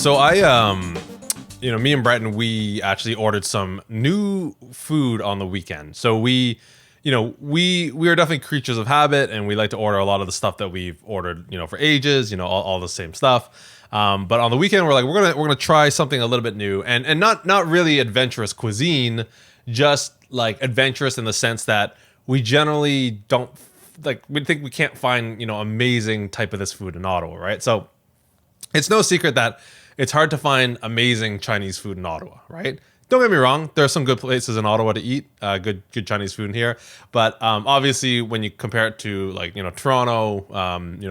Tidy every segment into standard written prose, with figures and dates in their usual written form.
So me and Breton, we actually ordered some new food on the weekend. So we are definitely creatures of habit, and we like to order a lot of the stuff that we've ordered, for ages, all the same stuff. But on the weekend, we're like, we're gonna try something a little bit new, and not really adventurous cuisine, just like adventurous in the sense that we generally don't we think we can't find amazing type of this food in Ottawa, right? So it's no secret that it's hard to find amazing Chinese food in Ottawa, right? Don't get me wrong, there are some good places in Ottawa to eat good Chinese food in here, but obviously when you compare it to Toronto,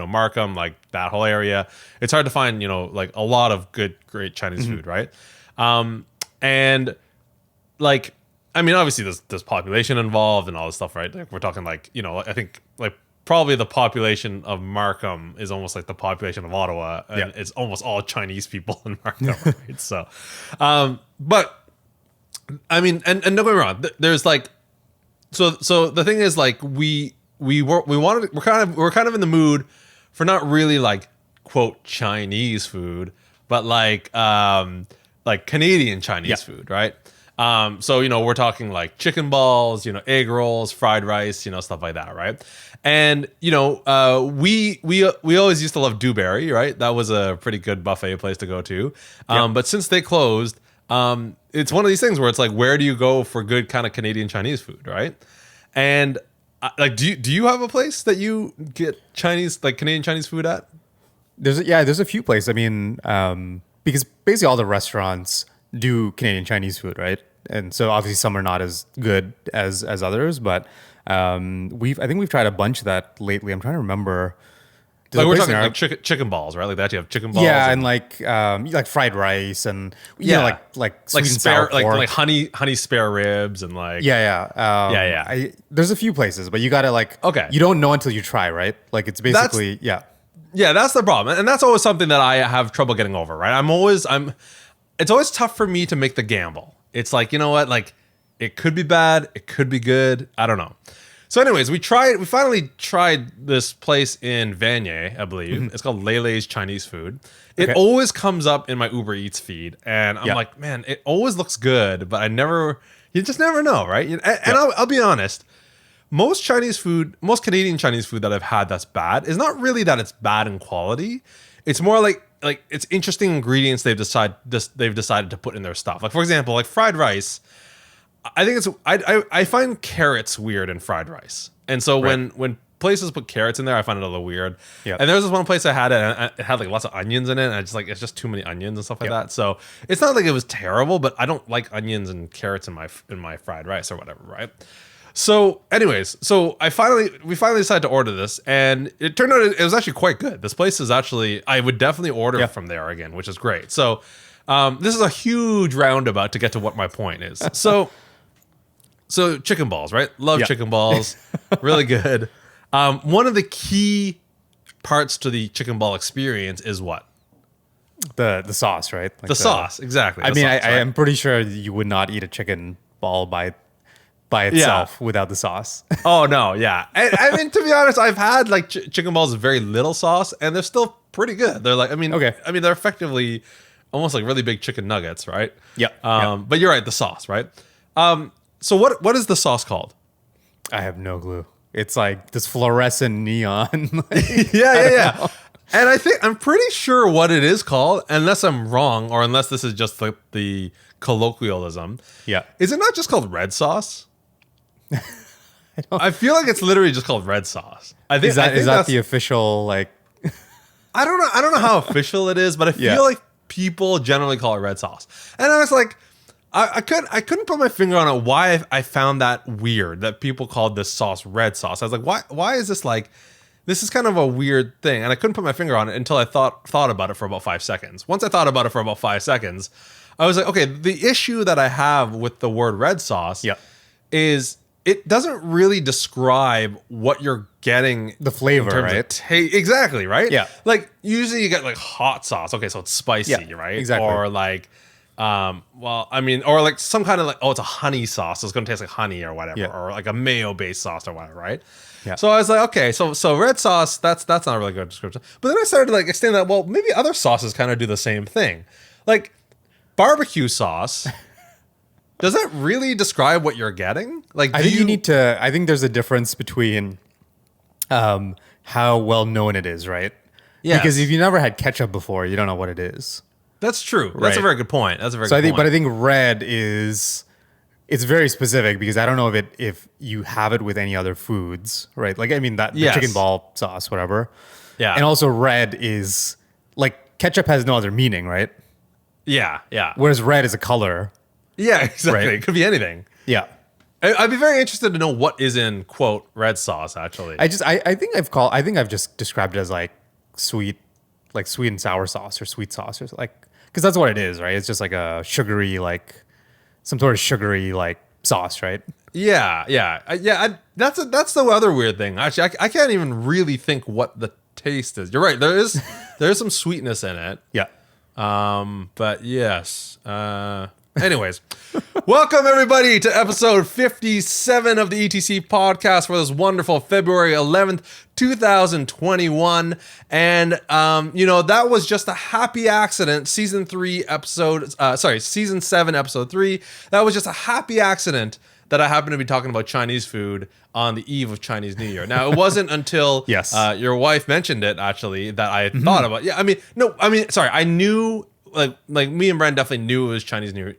Markham, like that whole area, it's hard to find like a lot of great Chinese food, right? And like, I mean, obviously there's population involved and all this stuff, right? Like we're talking I think like probably the population of Markham is almost like the population of Ottawa, and it's almost all Chinese people in Markham, right? So, but I mean, and don't get me wrong, there's like, so the thing is like we're kind of in the mood for not really like quote Chinese food, but like Canadian Chinese food, right? So we're talking like chicken balls, egg rolls, fried rice, stuff like that, right? And we always used to love Dewberry, right? That was a pretty good buffet place to go to. But since they closed, it's one of these things where it's like, where do you go for good kind of Canadian Chinese food, right? And like, do you have a place that you get Canadian Chinese food at? There's a few places. I mean, because basically all the restaurants do Canadian Chinese food, right? And so obviously some are not as good as others, but I think we've tried a bunch of that lately. I'm trying to remember. Like we're talking like chicken balls, right? Like they actually have chicken balls. Yeah, and like fried rice and like sweet and sour pork. like honey spare ribs and like there's a few places, but you gotta you don't know until you try, right? Like it's basically Yeah, that's the problem, and that's always something that I have trouble getting over, right? It's always tough for me to make the gamble. It's like, like it could be bad, it could be good. I don't know. So anyways, we finally tried this place in Vanier, I believe. Mm-hmm. It's called Lele's Chinese Food. It always comes up in my Uber Eats feed. And I'm like, man, it always looks good, but you just never know, right? And I'll be honest, most Canadian Chinese food that I've had that's bad is not really that it's bad in quality. It's more like it's interesting ingredients they've decided to put in their stuff. Like for example, like fried rice. I think I find carrots weird in fried rice, and so when places put carrots in there, I find it a little weird. Yeah. And there was this one place I had and it had like lots of onions in it, and it's just too many onions and stuff like that. So it's not like it was terrible, but I don't like onions and carrots in my fried rice or whatever, right? So anyways, we finally decided to order this, and it turned out it was actually quite good. This place is actually, I would definitely order from there again, which is great. So this is a huge roundabout to get to what my point is. So chicken balls, right? Love chicken balls. Really good. One of the key parts to the chicken ball experience is what? The sauce, right? Like the sauce, exactly. I am pretty sure you would not eat a chicken ball by itself without the sauce. Oh, no, yeah. I mean, to be honest, I've had like chicken balls with very little sauce, and they're still pretty good. They're like, they're effectively almost like really big chicken nuggets, right? Yeah. But you're right, the sauce, right? So what is the sauce called? I have no clue. It's like this fluorescent neon. Yeah. And I'm pretty sure what it is called, unless I'm wrong, or unless this is just like the colloquialism. Yeah. Is it not just called red sauce? I feel like it's literally just called red sauce. Is that the official like? I don't know how official it is, but I feel like people generally call it red sauce. And I was like, I couldn't put my finger on it why I found that weird that people called this sauce red sauce. I was like, why is this like, this is kind of a weird thing, and I couldn't put my finger on it until I thought about it for about 5 seconds. Once I thought about it for about 5 seconds, I was like, okay, the issue that I have with the word red sauce is it doesn't really describe what you're getting, the flavor, right? Exactly, right? Yeah. Like usually you get like hot sauce. Okay, so it's spicy, right? Exactly. Or like Well, I mean, or like some kind of like, oh, it's a honey sauce. So it's going to taste like honey or whatever, Yeah. or like a mayo based sauce or whatever, right? Yeah. So I was like, okay, so red sauce, that's not a really good description. But then I started to like extend that. Well, maybe other sauces kind of do the same thing, like barbecue sauce. Does that really describe what you're getting? Like, I think you need to. I think there's a difference between how well known it is, right? Yes. Because if you never had ketchup before, you don't know what it is. That's true. That's a Right. very good point. That's a very So good I point. think red is it's very specific because I don't know if you have it with any other foods, right? Like I mean that the Yes. chicken ball sauce, whatever. Yeah. And also red is like ketchup has no other meaning, right? Yeah. Whereas red is a color. Yeah, exactly. Right. It could be anything. Yeah. I'd be very interested to know what is in quote red sauce. Actually, I think I've just described it as like sweet and sour sauce or sweet sauce or like because that's what it is, right? It's just like a sugary like some sort of sugary like sauce, right? That's the other weird thing. Actually, I can't even really think what the taste is. You're right. There is some sweetness in it. Yeah. But yes. Anyways, welcome everybody to episode 57 of the ETC podcast for this wonderful February 11th, 2021. And, that was just a happy accident. Season 7, episode 3. That was just a happy accident that I happened to be talking about Chinese food on the eve of Chinese New Year. Now, it wasn't until Yes. Your wife mentioned it, actually, that I thought about it. I knew like me and Brent definitely knew it was Chinese New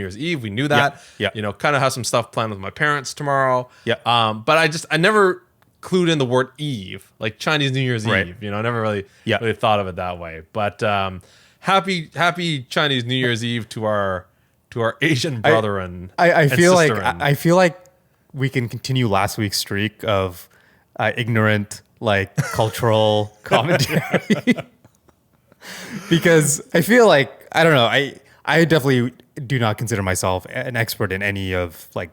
Year's Eve. We knew that. Yeah. Kind of have some stuff planned with my parents tomorrow. Yeah. But I never clued in the word Eve, like Chinese New Year's Right. Eve. I never really Yeah. really thought of it that way. But happy Chinese New Year's Eve to our Asian brethren. I and feel like sisterin. I feel like we can continue last week's streak of ignorant like cultural commentary because I feel like I don't know I definitely do not consider myself an expert in any of like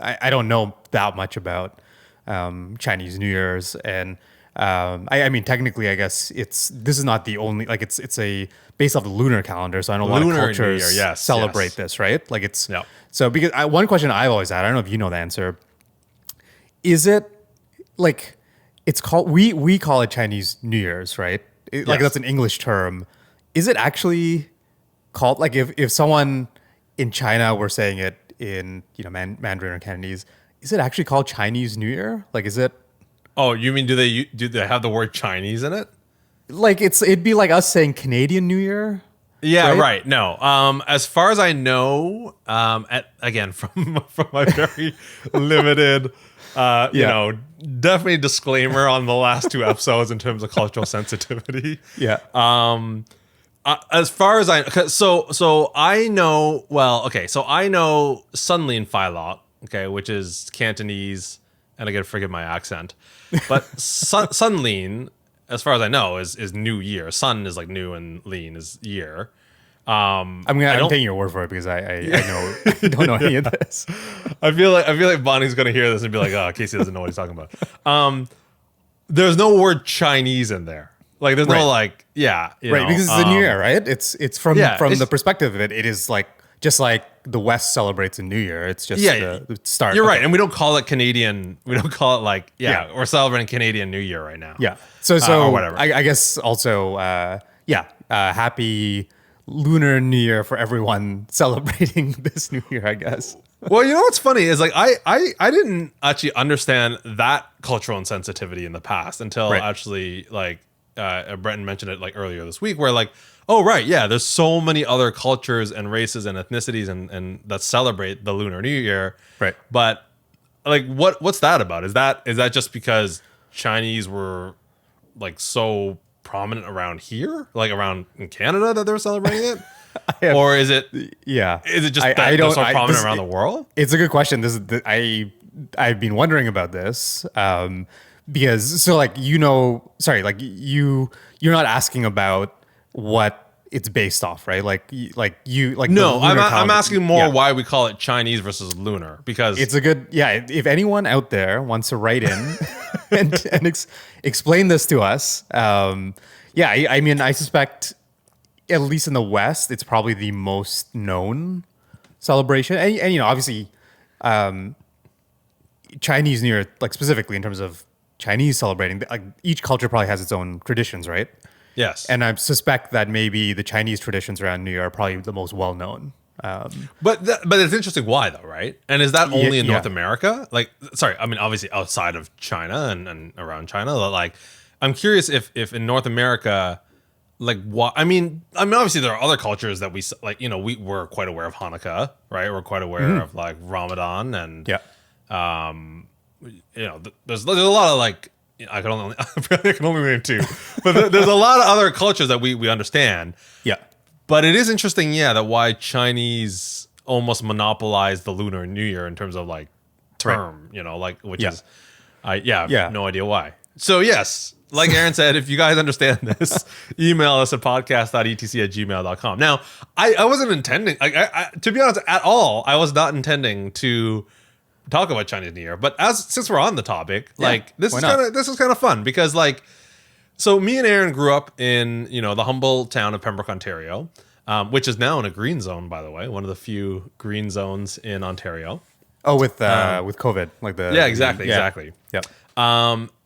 I don't know that much about Chinese New Year's and I mean technically I guess this is not the only like it's a based off the lunar calendar, so I know a lot of Lunar New cultures Year, yes, celebrate yes. this, right? Like it's Yeah. so because one question I've always had, I don't know if you know the answer, is it like it's called we call it Chinese New Year's, right? Like Yes. that's an English term. Is it actually called like if someone in China were saying it in Mandarin or Cantonese, is it actually called Chinese New Year? Like is it Oh, you mean do they have the word Chinese in it? like it'd be like us saying Canadian New Year? Yeah, Right? right. No. As far as I know, again from my very limited, definitely disclaimer on the last two episodes in terms of cultural sensitivity. Yeah. As far as so I know. Well, okay. So I know Sunlin Phi Lok, okay, which is Cantonese, and again, forgive my accent, but Sunlin, as far as I know, is New Year. Sun is like new and lean is year. I'm taking your word for it because I know I don't know any of this. I feel like Bonnie's gonna hear this and be like, "Oh, Casey doesn't know what he's talking about." There's no word Chinese in there. Like, there's Right. no like, Right, because it's the New Year, right? It's from it's- the perspective of it. It is like just like the West celebrates a New Year. It's just the start. You're Okay. right, and we don't call it Canadian. We don't call it like, Yeah. we're celebrating Canadian New Year right now. Yeah. So or whatever. I guess also happy Lunar New Year for everyone celebrating this New Year, I guess. Well, you know what's funny is like I didn't actually understand that cultural insensitivity in the past until Right. actually like Brenton mentioned it like earlier this week, where like, oh right, yeah, there's so many other cultures and races and ethnicities and that celebrate the Lunar New Year, Right. But like, what's that about? Is that just because Chinese were like so prominent around here, like around in Canada, that they were celebrating it? Or is it just that they're so prominent around the world? It's a good question. I've been wondering about this because like you're not asking about what it's based off, right? No, the lunar I'm calendar. asking more Yeah. why we call it Chinese versus lunar, because It's a good if anyone out there wants to write in and explain this to us, I mean I suspect at least in the West, it's probably the most known celebration. And obviously, Chinese New Year, like specifically in terms of Chinese celebrating, like each culture probably has its own traditions, right? Yes. And I suspect that maybe the Chinese traditions around New Year are probably the most well known. But it's interesting why though, right? And is that only in yeah. North America? Like, sorry, I mean obviously outside of China and around China. Like, I'm curious if in North America, like what? I mean obviously there are other cultures that we like. We're quite aware of Hanukkah, right? We're quite aware of like Ramadan and Yeah. there's a lot of like I can only name two, but there's a lot of other cultures that we understand. Yeah. But it is interesting, yeah, that why Chinese almost monopolize the Lunar New Year in terms of like term, which is, I have no idea why. So yes, like Aaron said, if you guys understand this, email us at podcast.etc@gmail.com. Now, I wasn't intending, to be honest, at all, I was not intending to talk about Chinese New Year, but since we're on the topic, this is kind of fun because so me and Aaron grew up in the humble town of Pembroke, Ontario, which is now in a green zone, by the way, one of the few green zones in Ontario. Oh, with COVID, like the exactly. Yep.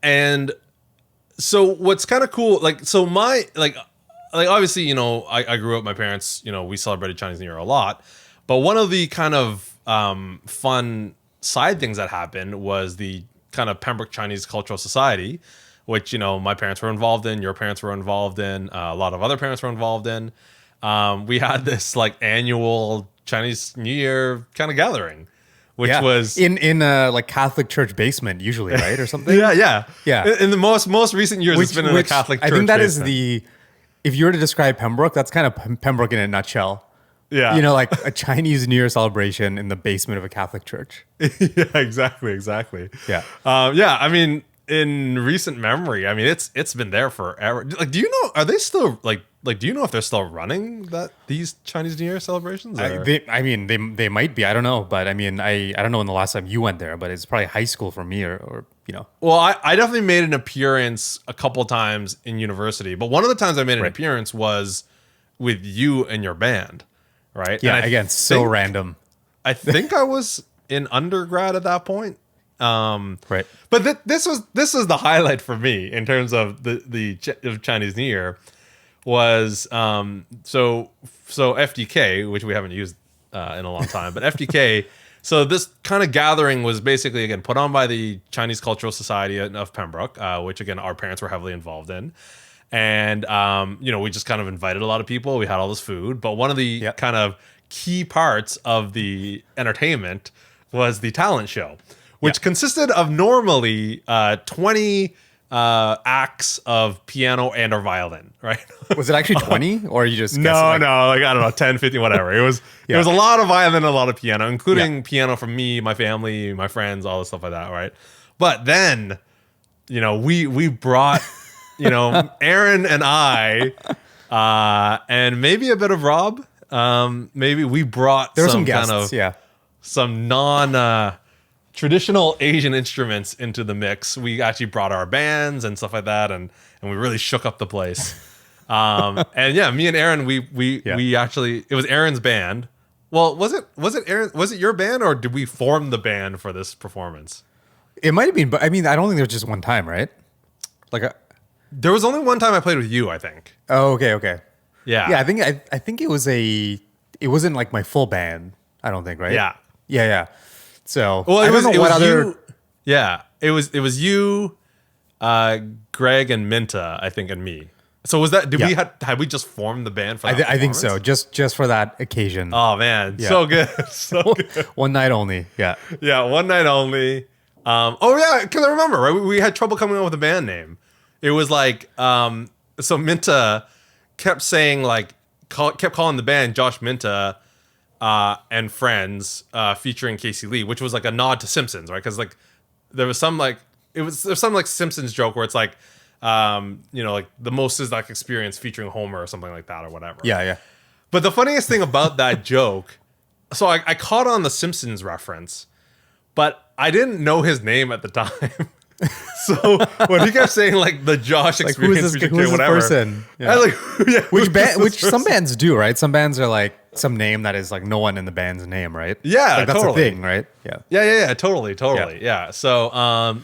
And so what's kind of cool, obviously I grew up, my parents we celebrated Chinese New Year a lot, but one of the kind of fun side things that happened was the kind of Pembroke Chinese Cultural Society, which my parents were involved in, your parents were involved in, a lot of other parents were involved in. We had this like annual Chinese New Year kind of gathering, which was in a like Catholic church basement usually, right, or something. yeah. In the most recent years, it's been in a Catholic church. I think that basement. is if you were to describe Pembroke, that's kind of Pembroke in a nutshell. Yeah, like a Chinese New Year celebration in the basement of a Catholic church. Yeah, exactly. Yeah, I mean, in recent memory, I mean, it's been there forever. Like, do you know? Are they still like? Do you know if they're still running these Chinese New Year celebrations? They might be. I don't know, but I mean, I don't know when the last time you went there, but it's probably high school for me, or. Well, I definitely made an appearance a couple times in university, but one of the times I made an appearance was with you and your band, right? Yeah, again, so random. I think I was in undergrad at that point. Right. But this was the highlight for me in terms of the Chinese New Year was so FDK, which we haven't used in a long time, but FDK. So this kind of gathering was basically again put on by the Chinese Cultural Society of Pembroke, which again our parents were heavily involved in, and we just kind of invited a lot of people. We had all this food, but one of the kind of key parts of the entertainment was the talent show, which consisted of normally 20 acts of piano and or violin, right? Was it actually 20 or you just no, like I don't know, 10, 15, whatever. It was it was a lot of violin and a lot of piano, including piano from me, my family, my friends, all this stuff like that, right? But then, we brought, Aaron and I, and maybe a bit of Rob, maybe we brought some guests, kind of some non traditional Asian instruments into the mix. We actually brought our bands and stuff like that, and we really shook up the place. And me and Aaron, we actually, it was Aaron's band. Well, was it Aaron? Was it your band, or did we form the band for this performance? It might have been, but I mean, I don't think there was just one time, right? There was only one time I played with you, I think. Oh, okay. Yeah. I think it wasn't like my full band. I don't think, right? Yeah. So it was you, Greg and Minta, I think, and me. So was that? Had we just formed the band for that? I think so. Just for that occasion. Oh man, so good, so good. One night only. Yeah, one night only. Because I remember, right? We had trouble coming up with a band name. It was like, so Minta kept saying kept calling the band Josh Minta and Friends, featuring Casey Lee, which was like a nod to Simpsons, right? Because there was some there's some Simpsons joke where it's like the most is like experience featuring Homer or something like that or whatever. Yeah. But the funniest thing about that joke, so I caught on the Simpsons reference, but I didn't know his name at the time. So when he kept saying like the Josh Like, who experience, is this person? I was like, yeah, Which who's band? this Which some person? bands do, right? Some bands are like some name that is like no one in the band's name, right? Yeah, like that's totally. a thing, right? Yeah. Yeah, totally. Yeah. So,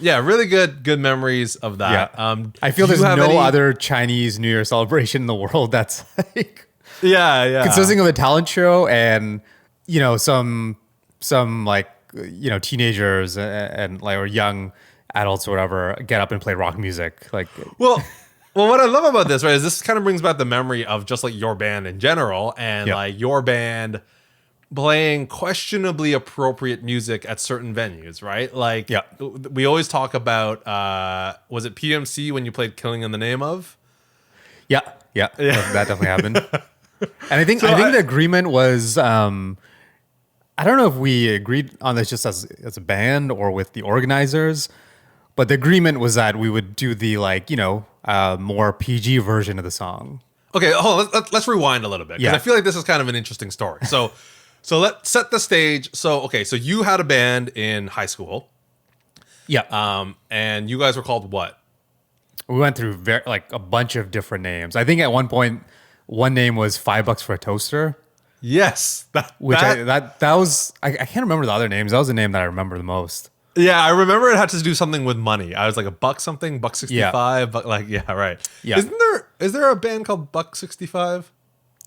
yeah, really good memories of that. Yeah. I feel do you there's have no any- other Chinese New Year celebration in the world that's like Yeah. consisting of a talent show and some like teenagers and like or young adults or whatever get up and play rock music like Well, what I love about this, right, is this kind of brings back the memory of just like your band in general and Yeah. like your band playing questionably appropriate music at certain venues, right? Like, Yeah. we always talk about, was it PMC when you played Killing in the Name of? yeah that definitely happened. And I think So the agreement was I don't know if we agreed on this just as a band or with the organizers, but the agreement was that we would do the more PG version of the song. Okay, hold on, let's rewind a little bit because Yeah. I feel like this is kind of an interesting story. So let's set the stage. So you had a band in high school, Yeah. and you guys were called what? We went through a bunch of different names. I think at one point, one name was $5 for a toaster, Yes, that was I can't remember the other names. That was the name that I remember the most. yeah, I remember it had to do something with money. I was like a buck something, buck 65, but like right. Yeah. Is there a band called Buck 65?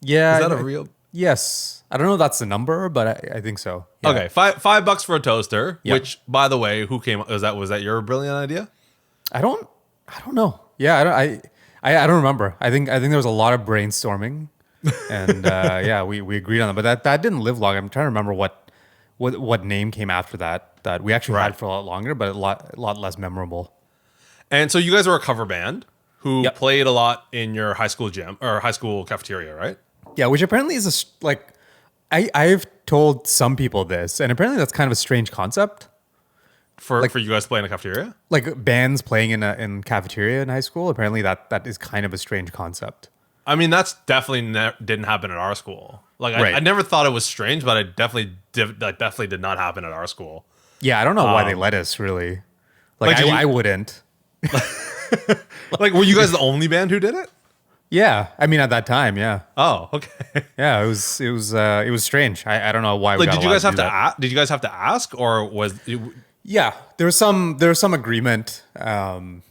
Yeah, Is that a real? Yes, I don't know if that's the number, but I think so. Yeah. Okay, $5 for a toaster. Yeah. Which, by the way, who came? Was that your brilliant idea? I don't know. Yeah, I don't remember. I think there was a lot of brainstorming, and yeah, we agreed on it. But that didn't live long. I'm trying to remember what name came after that we actually had for a lot longer, but a lot less memorable. And so you guys were a cover band who Yep. played a lot in your high school gym or high school cafeteria, right? Yeah, which apparently is I've told some people this, and apparently that's kind of a strange concept. For you guys playing in a cafeteria? Like bands playing in cafeteria in high school. Apparently that is kind of a strange concept. I mean, that's definitely didn't happen at our school. Like, Right. I never thought it was strange, but that definitely did not happen at our school. Yeah, I don't know why they let us really. Like did you- I wouldn't. Like, were you guys the only band who did it? Yeah, I mean at that time, yeah, Oh, okay. yeah, it was strange. I don't know why. Like, we got did you allowed guys have do to that. did you guys have to ask, or was it, Yeah, there was some agreement, and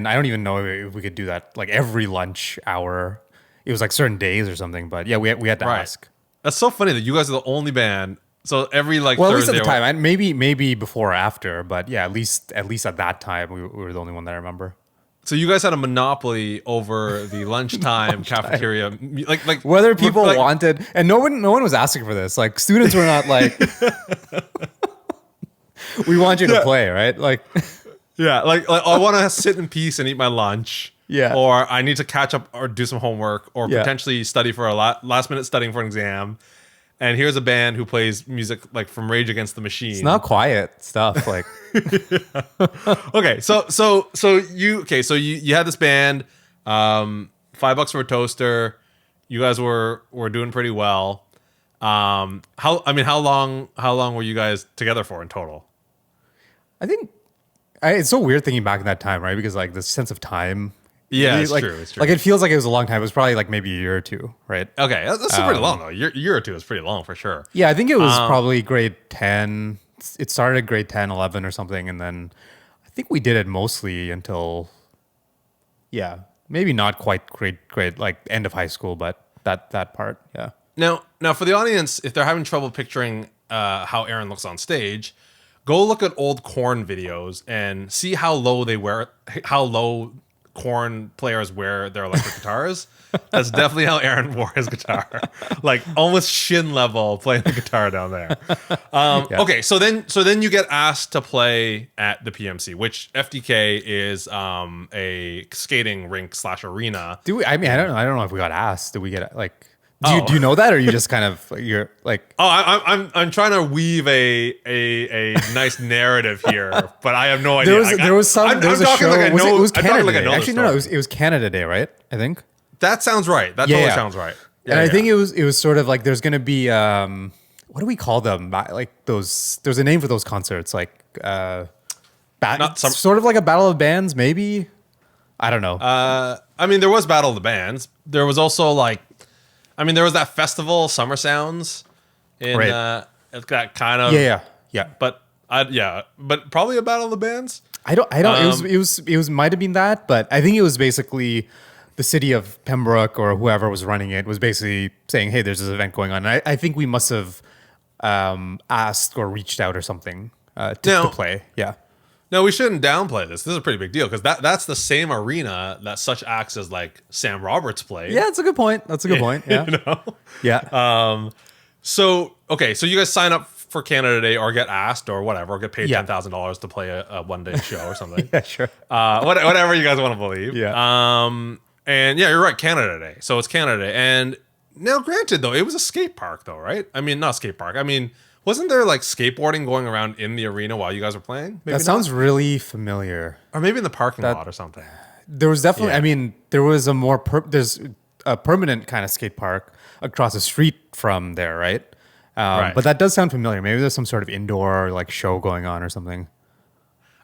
I don't even know if we could do that like every lunch hour. It was like certain days or something, but yeah, we had to right? ask. That's so funny that you guys are the only band. So every like Well, at least Thursday, at the time, and maybe before or after, but yeah, at least at that time, we were the only one that I remember. so you guys had a monopoly over the lunchtime cafeteria, like Whether people like, wanted, and no one was asking for this. Like students were not like, we want you to play, right? Like, Yeah, like I want to sit in peace and eat my lunch. Yeah. Or I need to catch up or do some homework or Yeah. potentially study for a last minute studying for an exam. And here's a band who plays music like from Rage Against the Machine. it's not quiet stuff. Like, Okay, so you had this band, $5 for a toaster. You guys were doing pretty well. How long were you guys together for in total? I think it's so weird thinking back in that time, right? Because like the sense of time. Yeah, it's like, true. It's true. Like it feels like it was a long time. It was probably like maybe a year or two, right? Okay, that's pretty long though. Year or two is pretty long for sure. Yeah, I think it was probably grade 10. It started at grade 10, 11 or something. And then I think we did it mostly until, yeah, maybe not quite grade like end of high school, but that part, yeah. Now for the audience, if they're having trouble picturing how Aaron looks on stage, go look at old Korn videos and see how low Korn players wear their electric guitars. That's definitely how Aaron wore his guitar, like almost shin level, playing the guitar down there. Yeah. Okay, so then you get asked to play at the PMC, which FDK is a skating rink / arena. Do we, I mean, I don't know if we got asked. Did we get like, do you know that? Or you just kind of, you're like, Oh, I'm trying to weave a nice narrative here, but I have no idea. there was a talking show, like I was know. it was I'm talking Canada like I Day. know the Actually, no, story. it was Canada Day, right? I think. That sounds right. That Yeah, totally yeah. sounds right. Yeah, And I yeah. think it was sort of like there's going to be what do we call them? Like those, there's a name for those concerts, like Not some. Sort of like a battle of bands, maybe. I don't know. I mean, there was Battle of the Bands. There was also like, I mean, there was that festival, Summer Sounds, in Right. it's got kind of Yeah. But but probably a Battle of the Bands. I don't. It was might have been that, but I think it was basically the city of Pembroke or whoever was running it was basically saying, "Hey, there's this event going on." And I think we must have asked or reached out or something to play. Yeah. No, we shouldn't downplay this. This is a pretty big deal because that's the same arena that such acts as like Sam Roberts played. Yeah, that's a good point. That's a good point. Yeah. You know? Yeah. So okay, so you guys sign up for Canada Day or get asked or whatever, or get paid Yeah. $10,000 to play a 1 day show or something. Yeah, sure. Whatever you guys want to believe. Yeah. And yeah, you're right, Canada Day. So it's Canada Day. And now, granted, though, it was a skate park, though, right? I mean, not skate park. I mean, wasn't there like skateboarding going around in the arena while you guys were playing? Maybe That sounds really familiar. or maybe in the parking lot or something. There was definitely. Yeah. I mean, there was a more. There's a permanent kind of skate park across the street from there, right? Right. But that does sound familiar. Maybe there's some sort of indoor like show going on or something.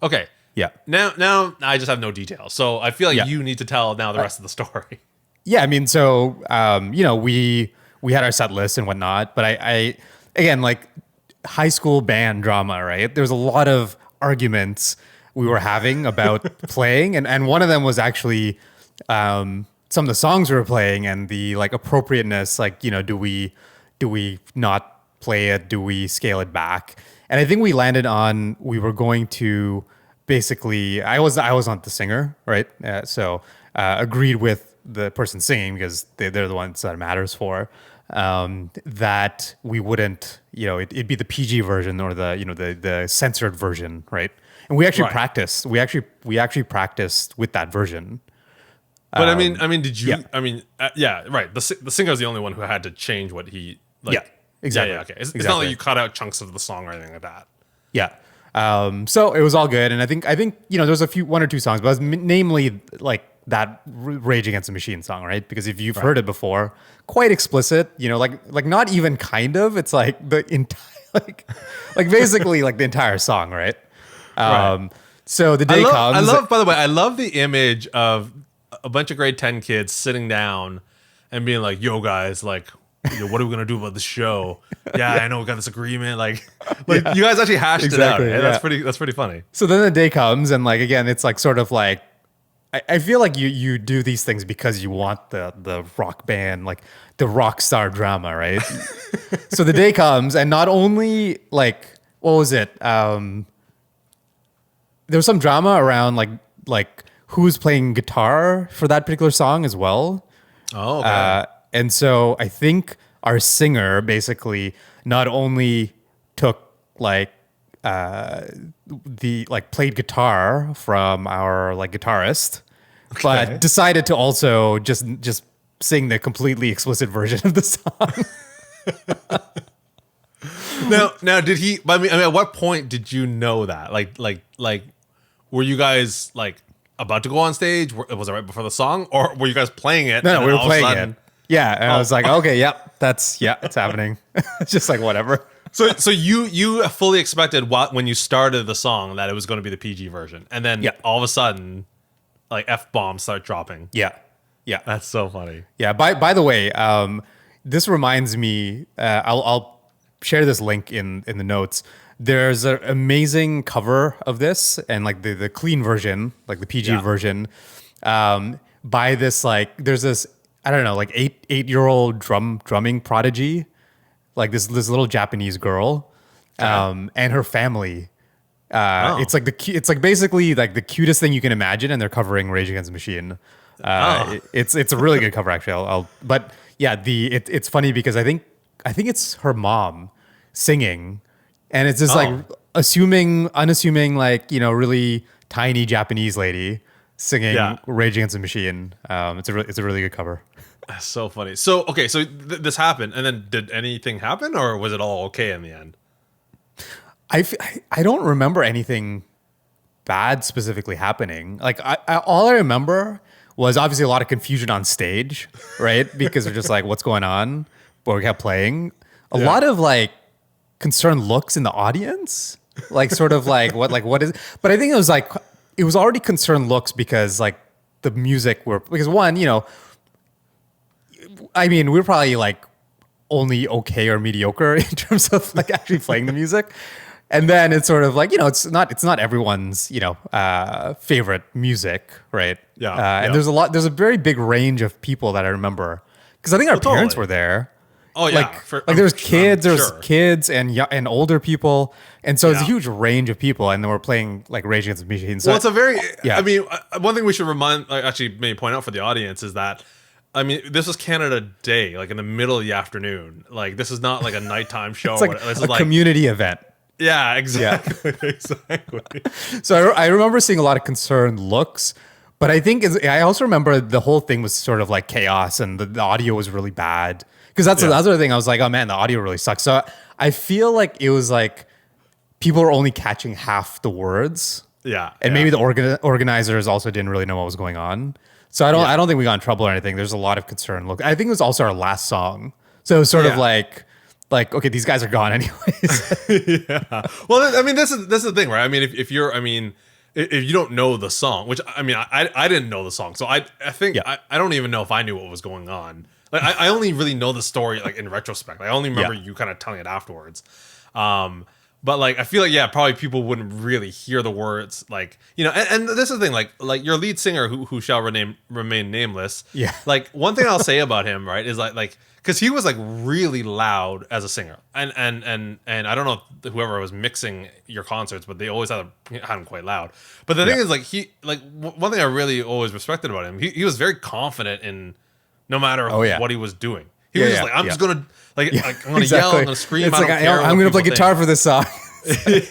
Okay. Yeah. Now I just have no details. So I feel like Yeah. you need to tell now the rest of the story. Yeah, I mean, so we had our set list and whatnot, but I again like high school band drama, right? There's a lot of arguments we were having about playing, and one of them was actually some of the songs we were playing and the like appropriateness, like do we not play it? Do we scale it back? And I think we landed on we were going to basically. I was not the singer, right? So agreed with the person singing because they're the ones that it matters for. That we wouldn't, it'd be the PG version or the censored version, right? And we actually Right. practiced. We actually practiced with that version. But I mean, did you? yeah. I mean, yeah, right. The singer is the only one who had to change what he. Like, Yeah, exactly. Yeah, okay. It's not Exactly. like you cut out chunks of the song or anything like that. Yeah. So it was all good, and I think there's one or two songs, but it was namely like that Rage Against the Machine song, right? Because if you've heard it before, quite explicit, like not even kind of. It's like the entire like basically like the entire song, right? Right. So the day comes. By the way, I love the image of a bunch of grade 10 kids sitting down and being like, "Yo, guys, like, what are we gonna do about the show? Yeah, I know we got this agreement. Like you guys actually hashed Exactly, it out. yeah. Right? That's pretty funny. So then the day comes, and like again, it's like sort of like I feel like you do these things because you want the rock band, like the rock star drama, right? So the day comes, and not only like what was it? There was some drama around like who's playing guitar for that particular song as well. Oh, okay. And so I think our singer basically not only took like the like played guitar from our like guitarist, but decided to also just sing the completely explicit version of the song. Now, did he? I mean, at what point did you know that? Like, were you guys like about to go on stage? Was it right before the song, or were you guys playing it? No, and we then were all of a playing sudden- it. Yeah, and I was like, okay, yep, it's happening. It's just like whatever. So you fully expected when you started the song that it was going to be the PG version, and then Yeah. all of a sudden, like F bombs start dropping. Yeah, yeah. That's so funny. Yeah. By the way, this reminds me. I'll share this link in the notes. There's an amazing cover of this, and like the clean version, like the PG Yeah. version, by this like there's this I don't know like 8-year-old drumming prodigy, like this little Japanese girl, and her family. Oh. It's like it's like basically like the cutest thing you can imagine, and they're covering Rage Against the Machine. It's a really good cover actually. But yeah, it's funny because I think it's her mom singing, and it's just like unassuming like really tiny Japanese lady singing Yeah. Rage Against the Machine. It's a really good cover. That's so funny. So okay, so this happened, and then did anything happen, or was it all okay in the end? I don't remember anything bad specifically happening. Like all I remember was obviously a lot of confusion on stage, right? Because they're just like, what's going on? But we kept playing. A lot of like concerned looks in the audience. like sort of like what is? But I think it was already concerned looks because like the music were because one, I mean, we're probably like only okay or mediocre in terms of like actually playing the music. And then it's sort of like, it's not everyone's, favorite music, right? Yeah, And yeah. there's a very big range of people that I remember because I think our parents Totally. were there. Oh yeah, Like there's sure. kids and older people. And so it's a Yeah. huge range of people. And then we're playing like Rage Against the Machine. So Well, it's a very. yeah, I mean, one thing we should remind, like, actually, maybe point out for the audience is that, I mean, this was Canada Day, like in the middle of the afternoon. Like this is not like a nighttime show. it's like This a is like, community event. yeah, Yeah. exactly, exactly. So I remember seeing a lot of concerned looks, but I also remember the whole thing was sort of like chaos and the audio was really bad. Because that's the Yeah. other thing. I was like, oh man, the audio really sucks. So I feel like it was like people were only catching half the words, Yeah, and yeah. maybe the organizers also didn't really know what was going on. So Yeah. I don't think we got in trouble or anything. There's a lot of concern. Look, I think it was also our last song, so it was sort of Yeah. like okay, these guys are gone anyways. Yeah. Well, I mean, this is the thing, right? I mean, if you're, I mean, if you don't know the song, which I mean, I didn't know the song, so I think Yeah. I don't even know if I knew what was going on. Like I only really know the story like in retrospect. I only remember Yeah. you kind of telling it afterwards. But like I feel like yeah, probably people wouldn't really hear the words like and this is the thing like your lead singer who shall remain nameless. Yeah. Like one thing I'll say about him right is like because he was like really loud as a singer and I don't know if whoever was mixing your concerts but they always had him quite loud. But the thing Yeah. is like one thing I really always respected about him he was very confident in no matter Oh, yeah. what he was doing. He Yeah, was just yeah, like I'm yeah. just gonna like I'm gonna yell, Exactly. I'm gonna scream. It's I like don't care. I'm what gonna play people guitar think. for this song.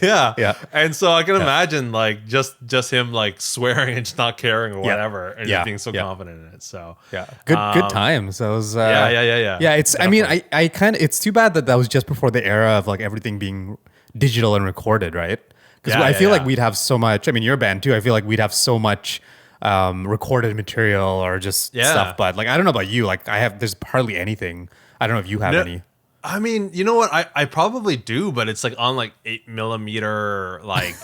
Yeah. Yeah. And so I can imagine like just him like swearing and just not caring or whatever and Yeah. just being so Yeah. confident in it. So Yeah, good times. That was yeah. yeah. It's I mean Definitely. I kind of it's too bad that was just before the era of like everything being digital and recorded, right? Because Yeah, I yeah, feel like yeah. we'd have so much. I mean, your band too. I feel like we'd have so much recorded material or just Yeah. stuff. But like I don't know about you. Like there's hardly anything. I don't know if you have No, any. I mean, you know what? I probably do, but it's like on like 8mm, like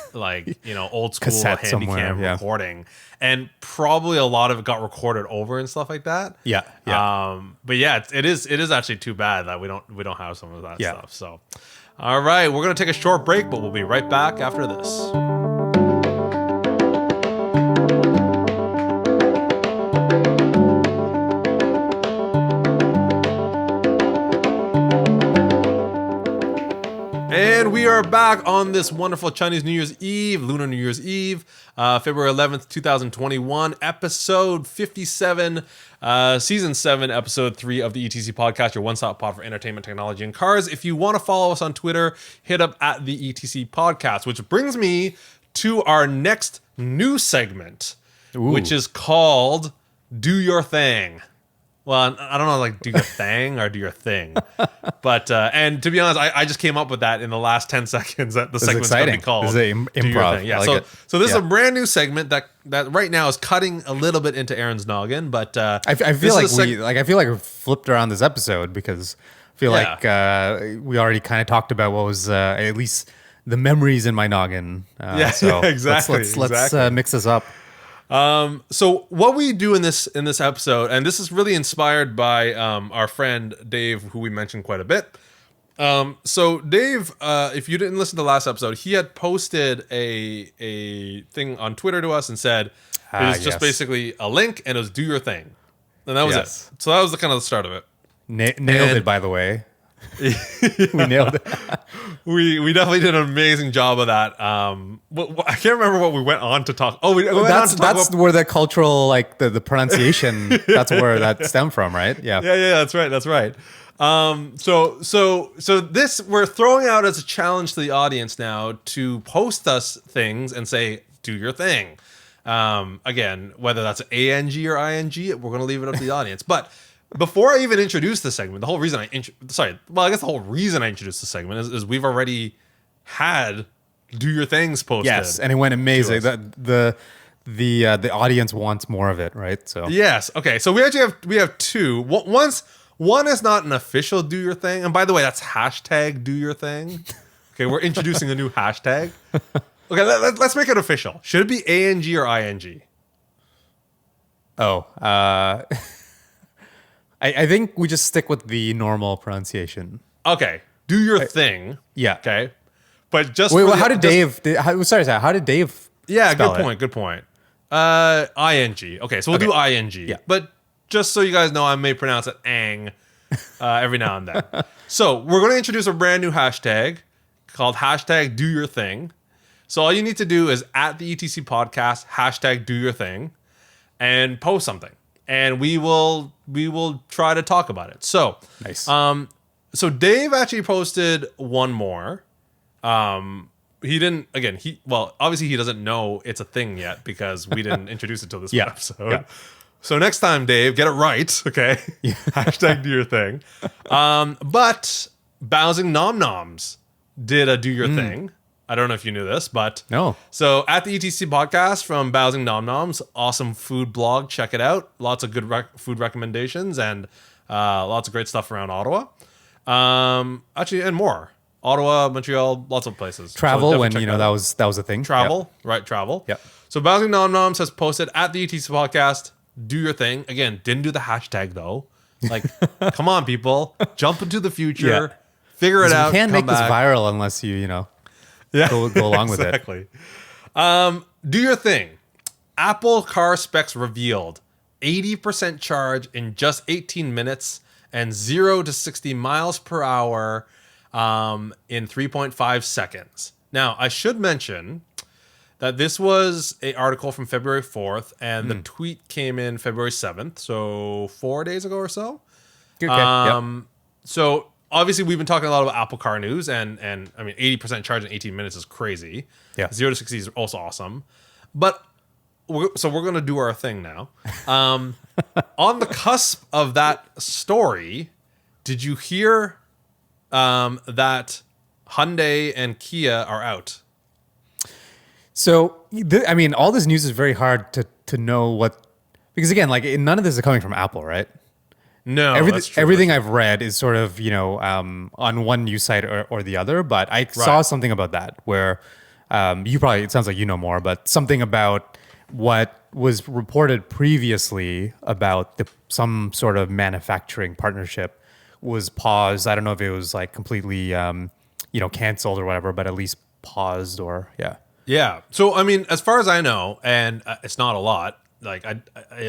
old school Cassette handy somewhere, cam yeah. recording, and probably a lot of it got recorded over and stuff like that. Yeah, yeah. But yeah, it is actually too bad that we don't have some of that Yeah. stuff. So, all right, we're gonna take a short break, but we'll be right back after this. And we are back on this wonderful Chinese New Year's Eve, Lunar New Year's Eve, February 11th, 2021, episode 57, season 7, episode 3 of the ETC podcast, your one-stop pod for entertainment, technology, and cars. If you want to follow us on Twitter, hit up at the ETC podcast, which brings me to our next new segment, which is called Do Your Thing. Well, I don't know, like do your thing or do your thing. But, and to be honest, I just came up with that in the last 10 seconds that the segment's going to be exciting. called. This is Do Your improv. Thing. Yeah, I like so, it. so this is Yeah. a brand new segment that right now is cutting a little bit into Aaron's noggin, but I this feel like is a I feel like we flipped around this episode because I feel Yeah. like we already kind of talked about what was at least the memories in my noggin. Yeah, so yeah, exactly, Let's exactly. mix this up. So what we do in this episode, and this is really inspired by our friend Dave, who we mentioned quite a bit. So Dave, if you didn't listen to the last episode, he had posted a thing on Twitter to us and said it was just yes. basically a link and it was do your thing, and that was Yes. it. So that was the kind of the start of it. Nailed And- it, by the way. We nailed it. We definitely did an amazing job of that. I can't remember what we went on to talk. Oh, we went on That's to talk that's about. where the cultural like the pronunciation. That's where that stemmed from, right? Yeah. Yeah, that's right. That's right. So this we're throwing out as a challenge to the audience now to post us things and say, do your thing. Again, whether that's ANG or ING, we're going to leave it up to the audience. But before I even introduce the segment, the whole reason I guess the whole reason I introduced the segment is we've already had do your things posted. Yes, and it went amazing. to us. The audience wants more of it, right? So Yes. Okay. So we have two. One is not an official do your thing, and by the way, that's hashtag do your thing. Okay, we're introducing a new hashtag. Okay, let's make it official. Should it be ANG or ING? Oh, I think we just stick with the normal pronunciation. Okay, do your thing. Yeah. Okay, but just Wait, for well, the- how did just- Dave? How did Dave? Yeah, spell good it? point. Good point. ING. Okay, so we'll do ING. Yeah. But just so you guys know, I may pronounce it ang every now and then. So we're going to introduce a brand new hashtag called hashtag Do Your Thing. So all you need to do is at the ETC podcast hashtag Do Your Thing and post something, and we will try to talk about it. So Nice. so Dave actually posted one more. He didn't obviously he doesn't know it's a thing yet because we didn't introduce it till this Yeah. episode. Yeah. So next time, Dave, get it right, okay? Hashtag do your thing. But Bowsing Nom Noms did a do your thing. I don't know if you knew this, but No. So at the ETC podcast from Bowsing Nom Noms, awesome food blog. Check it out. Lots of good food recommendations and lots of great stuff around Ottawa. Actually, and more. Ottawa, Montreal, lots of places. Travel So when definitely check that out. was a thing. Travel, right? Travel. Yep. So Bowsing Nom Noms has posted at the ETC podcast. Do your thing. Again, didn't do the hashtag though. Like, come on, people, jump into the future, Yeah. figure it You out. can't come make this back. viral unless you go along with it. Exactly. Do your thing. Apple car specs revealed. 80% charge in just 18 minutes and 0 to 60 miles per hour in 3.5 seconds. Now, I should mention that this was an article from February 4th, and the tweet came in February 7th, so 4 days ago or so. Okay. Yep. So obviously we've been talking a lot about Apple Car news, and I mean 80% charge in 18 minutes is crazy. Yeah. 0 to 60 is also awesome. But we're going to do our thing now. On the cusp of that story, did you hear that Hyundai and Kia are out? So, I mean, all this news is very hard to know what, because again, like none of this is coming from Apple, right? No, that's true. Everything I've read is sort of, on one news site or the other, but I saw something about that where it sounds like you know more, but something about what was reported previously about some sort of manufacturing partnership was paused. I don't know if it was like completely, canceled or whatever, but at least paused or, yeah. Yeah. So I mean, as far as I know, and it's not a lot. Like I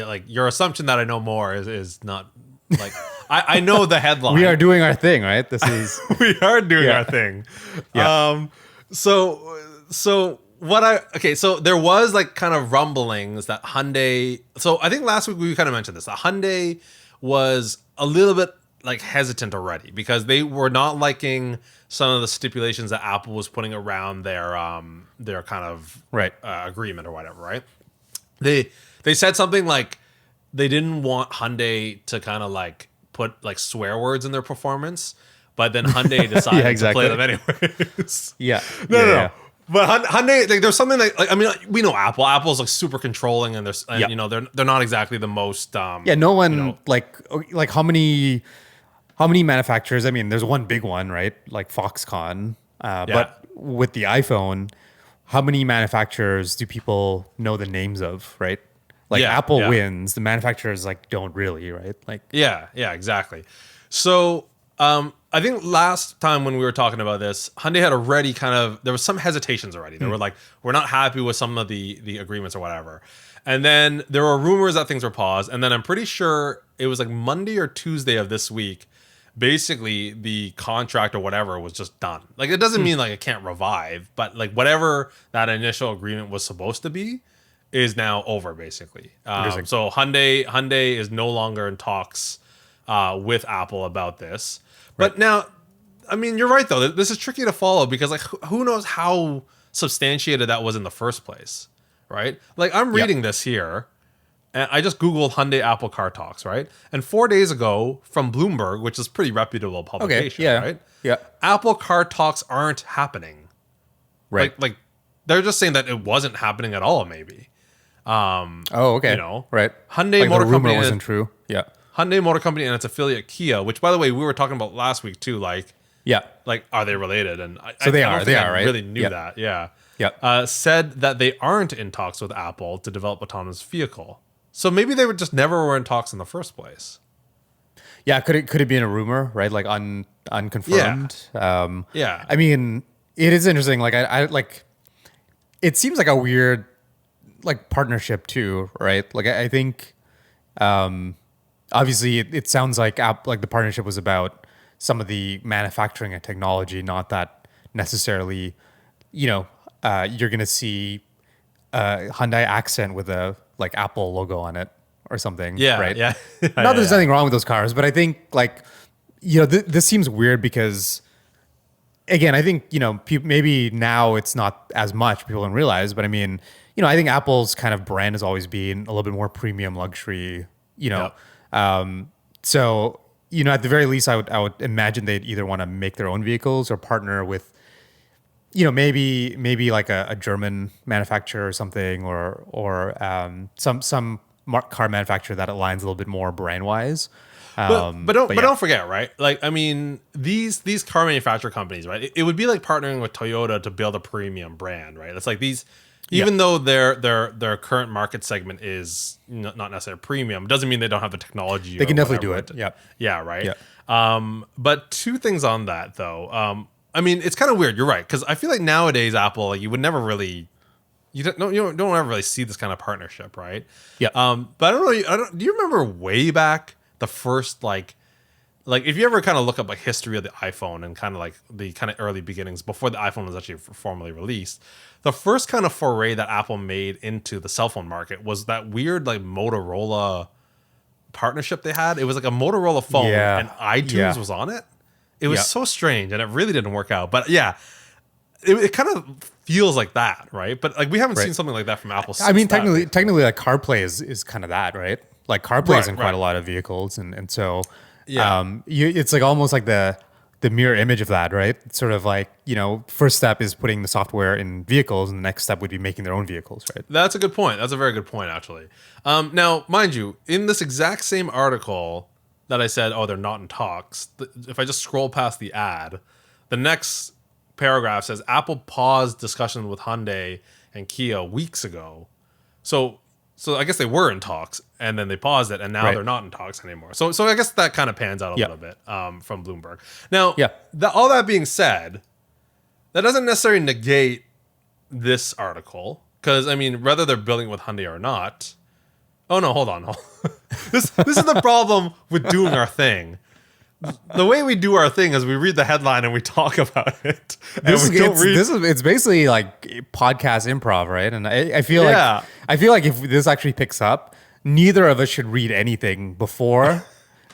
like your assumption that I know more is not like I know the headline. We are doing our thing, right? This is We are doing Yeah. our thing. Yeah. So so there was like kind of rumblings that Hyundai. So I think last week we kind of mentioned this. That Hyundai was a little bit like hesitant already because they were not liking some of the stipulations that Apple was putting around their kind of Right. agreement or whatever. Right. They said something like they didn't want Hyundai to kind of like put like swear words in their performance, but then Hyundai decided exactly. to play them anyways. yeah. No. But Hyundai, like, there's something like I mean, we know Apple. Apple's like super controlling, and they're not exactly the most. Yeah, no one like how many manufacturers? I mean, there's one big one, right? Like Foxconn. But with the iPhone, how many manufacturers do people know the names of, right? Like Apple wins, the manufacturers like don't really, right? Like Yeah, exactly. So I think last time when we were talking about this, Hyundai had already there was some hesitations already. They were like, we're not happy with some of the agreements or whatever. And then there were rumors that things were paused. And then I'm pretty sure it was like Monday or Tuesday of this week. Basically, the contract or whatever was just done. Like, it doesn't mean like it can't revive, but like whatever that initial agreement was supposed to be is now over, basically. So Hyundai is no longer in talks with Apple about this. But now, I mean, you're right though. This is tricky to follow because like who knows how substantiated that was in the first place, right? Like I'm reading this here. And I just Googled Hyundai Apple car talks, right? And 4 days ago from Bloomberg, which is pretty reputable publication, right? Yeah. Apple car talks aren't happening. Right. Like they're just saying that it wasn't happening at all, maybe. Oh, okay. Right. Hyundai like Motor the rumor Company wasn't true. Yeah. Hyundai Motor Company and its affiliate Kia, which by the way, we were talking about last week too, like Yeah. Like, are they related? And So they I don't are. think They I are, right? really knew Yeah. that. Yeah. Yeah. Said that they aren't in talks with Apple to develop autonomous vehicle. So maybe they were just never were in talks in the first place. Yeah. Could it be in a rumor, right? Like unconfirmed. Yeah. I mean, it is interesting. Like I like. It seems like a weird like partnership too, right? Like I think obviously it sounds like like the partnership was about some of the manufacturing and technology, not that necessarily, you're gonna see a Hyundai accent with a like Apple logo on it or something, Yeah. right? Yeah. Not that there's anything wrong with those cars, but I think like this seems weird because again, I think maybe now it's not as much people don't realize, but I mean, I think Apple's kind of brand has always been a little bit more premium luxury, Yep. so at the very least, I would imagine they'd either want to make their own vehicles or partner with maybe like a German manufacturer or something, or some car manufacturer that aligns a little bit more brand wise. But don't forget, right? Like, I mean, these car manufacturer companies, right? It would be like partnering with Toyota to build a premium brand, right? It's like these, even though their current market segment is not necessarily premium, doesn't mean they don't have the technology. They can definitely do it. Yeah. Yeah. Right. Yeah. But two things on that though. I mean, it's kind of weird. You're right, because I feel like nowadays Apple, like, you would never really. You don't ever really see this kind of partnership, right? Yeah. But I don't know. Do you remember way back the first like if you ever kind of look up like history of the iPhone and kind of like the kind of early beginnings before the iPhone was actually formally released, the first kind of foray that Apple made into the cell phone market was that weird like Motorola partnership they had. It was like a Motorola phone and iTunes was on it. It was so strange and it really didn't work out. But yeah, it kind of feels like that, right? But like we haven't seen something like that from Apple. I mean, technically, like CarPlay is kind of that, right? Like CarPlay is in quite a lot of vehicles, and so it's like almost like the mirror image of that, right? It's sort of like first step is putting the software in vehicles, and the next step would be making their own vehicles, right? That's a good point. That's a very good point, actually. Now, mind you, in this exact same article that I said, oh, they're not in talks. If I just scroll past the ad, the next paragraph says Apple paused discussion with Hyundai and Kia weeks ago. So I guess they were in talks and then they paused it and now they're not in talks anymore. So I guess that kind of pans out a little bit from Bloomberg. Now, all that being said, that doesn't necessarily negate this article because I mean, whether they're building with Hyundai or not. Oh no, hold on. This is the problem with doing our thing. The way we do our thing is we read the headline and we talk about it. It's basically like podcast improv, right? And I feel like if this actually picks up, neither of us should read anything before,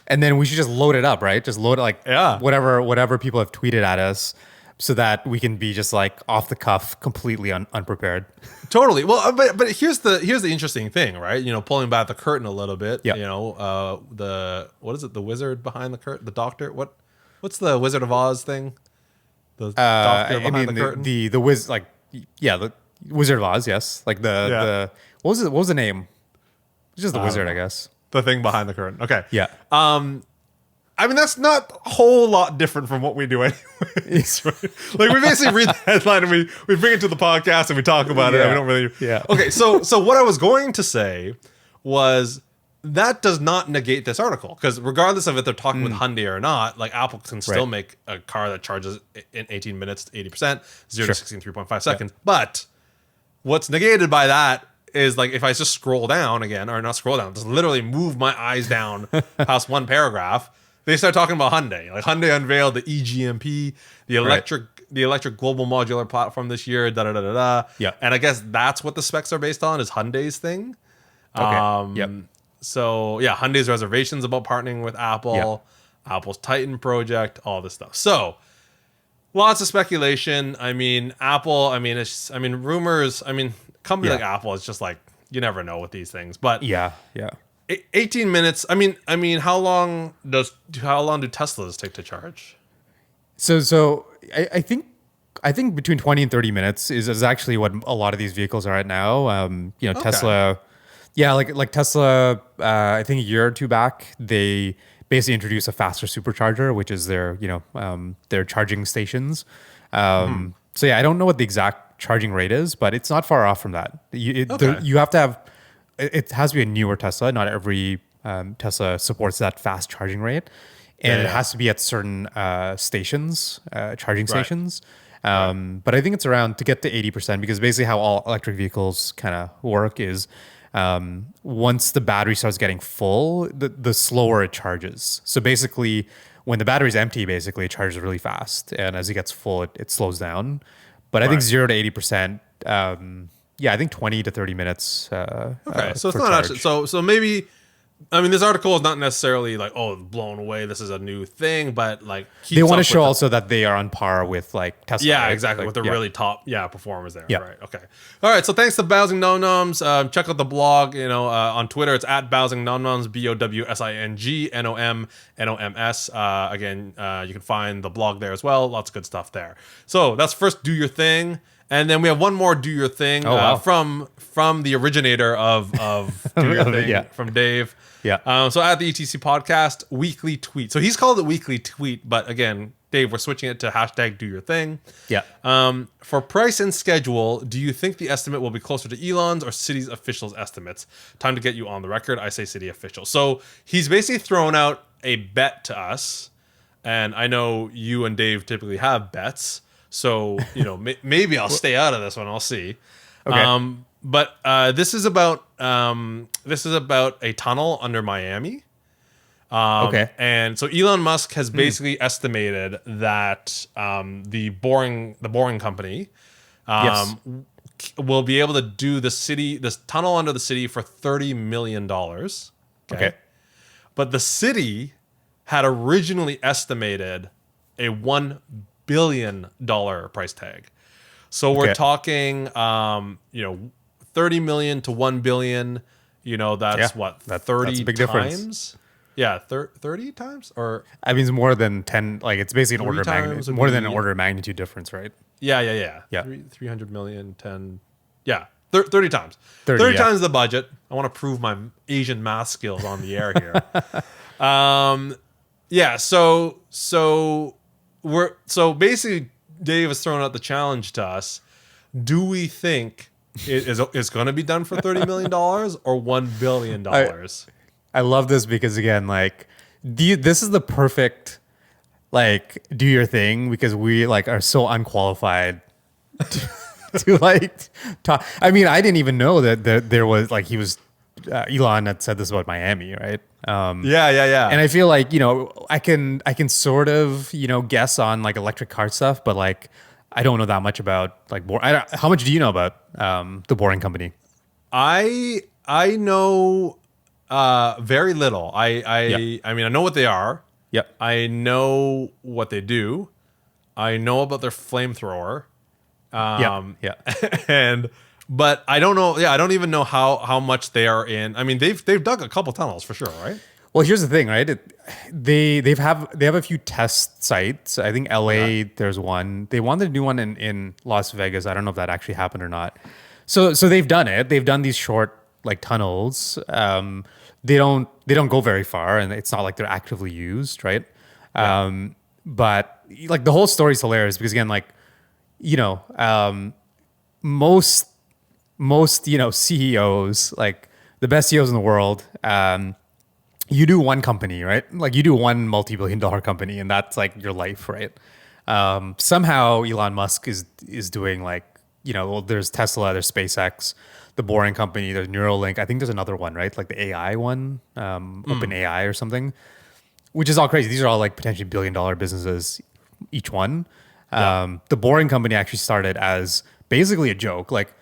and then we should just load it up, right? Just load it like whatever people have tweeted at us, so that we can be just like off the cuff, completely unprepared. Totally. Well, but here's the interesting thing, right? Pulling back the curtain a little bit. Yeah. What is it? The wizard behind the curtain? The doctor? What's the Wizard of Oz thing? The doctor behind the curtain. The Wizard of Oz. Yes. Like the what was the name? It's just the wizard, I guess. The thing behind the curtain. Okay. Yeah. I mean, that's not a whole lot different from what we do anyways. Right? Like, we basically read the headline and we bring it to the podcast and we talk about it and we don't really... Yeah. Okay, so what I was going to say was that does not negate this article because regardless of if they're talking with Hyundai or not, like Apple can still make a car that charges in 18 minutes to 80%, 0 to 60 in 3.5 seconds. But what's negated by that is like if I just scroll down again, or not scroll down, just literally move my eyes down past one paragraph, they start talking about Hyundai. Like Hyundai unveiled the eGMP, the electric global modular platform this year. Da da da da da. Yeah. And I guess that's what the specs are based on is Hyundai's thing. Okay. So yeah, Hyundai's reservations about partnering with Apple, Apple's Titan project, all this stuff. So lots of speculation. I mean, Apple. Rumors. Company like Apple is just like you never know with these things. But 18 minutes. I mean, how long do Teslas take to charge? So I think between 20 and 30 minutes is actually what a lot of these vehicles are at now. Tesla, like Tesla. I think a year or two back, they basically introduce a faster supercharger, which is their charging stations. So yeah, I don't know what the exact charging rate is, but it's not far off from that. Okay. You have to have it has to be a newer Tesla. Not every Tesla supports that fast charging rate, and it has to be at certain stations, charging stations. But I think it's around to get to 80% because basically how all electric vehicles kind of work is once the battery starts getting full, the slower it charges. So basically, when the battery's empty, basically it charges really fast, and as it gets full, it slows down. But I think 0 to 80%. Yeah, I think 20 to 30 minutes. Okay, so it's for not charge. actually so maybe. I mean, this article is not necessarily like, oh, blown away. This is a new thing, but like They want to keeps up show with also that they are on par with like Tesla. Yeah, right? exactly. Like, With the really top, performers there. Yeah. Right. Okay. All right. So thanks to Bowsing Nom Noms. Check out the blog. On Twitter, it's at Bowsing Nom Noms. BOWSING NOM Again, you can find the blog there as well. Lots of good stuff there. So that's first do your thing, and then we have one more do your thing from the originator of do your thing from Dave. Yeah. So at the ETC podcast, weekly tweet. So he's called it weekly tweet, but again, Dave, we're switching it to hashtag do your thing. Yeah. For price and schedule, do you think the estimate will be closer to Elon's or City's officials' estimates? Time to get you on the record. I say City official. So he's basically thrown out a bet to us, and I know you and Dave typically have bets. So maybe I'll stay out of this one. I'll see. Okay. But this is about a tunnel under Miami. Okay. And so Elon Musk has basically estimated that the boring company will be able to do this tunnel under the city for $30 million. Okay. But the city had originally estimated a $1 billion price tag. So we're talking 30 million to 1 billion, that's what, 30 that's a big times? difference. Yeah, 30 times? Or I mean, it's more than 10, like it's basically an order of times magnitude, would more than an be- order of magnitude difference, right? Yeah. Yeah. 300 million, 10. Yeah, 30 times. 30, 30 yeah. times the budget. I want to prove my Asian math skills on the air here. So basically Dave has thrown out the challenge to us. Do we think it's going to be done for $30 million or $1 billion? I love this because again, like, this is the perfect, like, do your thing because we like are so unqualified to like talk. I mean, I didn't even know that there was like Elon had said this about Miami, right? Yeah. And I feel like I can sort of guess on like electric car stuff, but like I don't know that much about like how much do you know about the Boring Company? I know very little. I mean, I know what they are. Yep. I know what they do. I know about their flamethrower. Yeah. But I don't know. Yeah, I don't even know how much they are in. I mean, they've dug a couple tunnels for sure, right? Well, here's the thing, right? They have a few test sites. I think LA, there's one. They wanted to do one in Las Vegas. I don't know if that actually happened or not. So they've done it. They've done these short like tunnels. They don't go very far, and it's not like they're actively used, right? Yeah. But like the whole story is hilarious because again, like most CEOs, like the best CEOs in the world, you do one company, right? Like you do one multi-billion-dollar company, and that's like your life, right? Somehow Elon Musk is doing like well, there's Tesla, there's SpaceX, the Boring Company, there's Neuralink. I think there's another one, right? Like the AI one, Open AI or something, which is all crazy. These are all like potentially billion-dollar businesses, each one. The Boring Company actually started as basically a joke. Like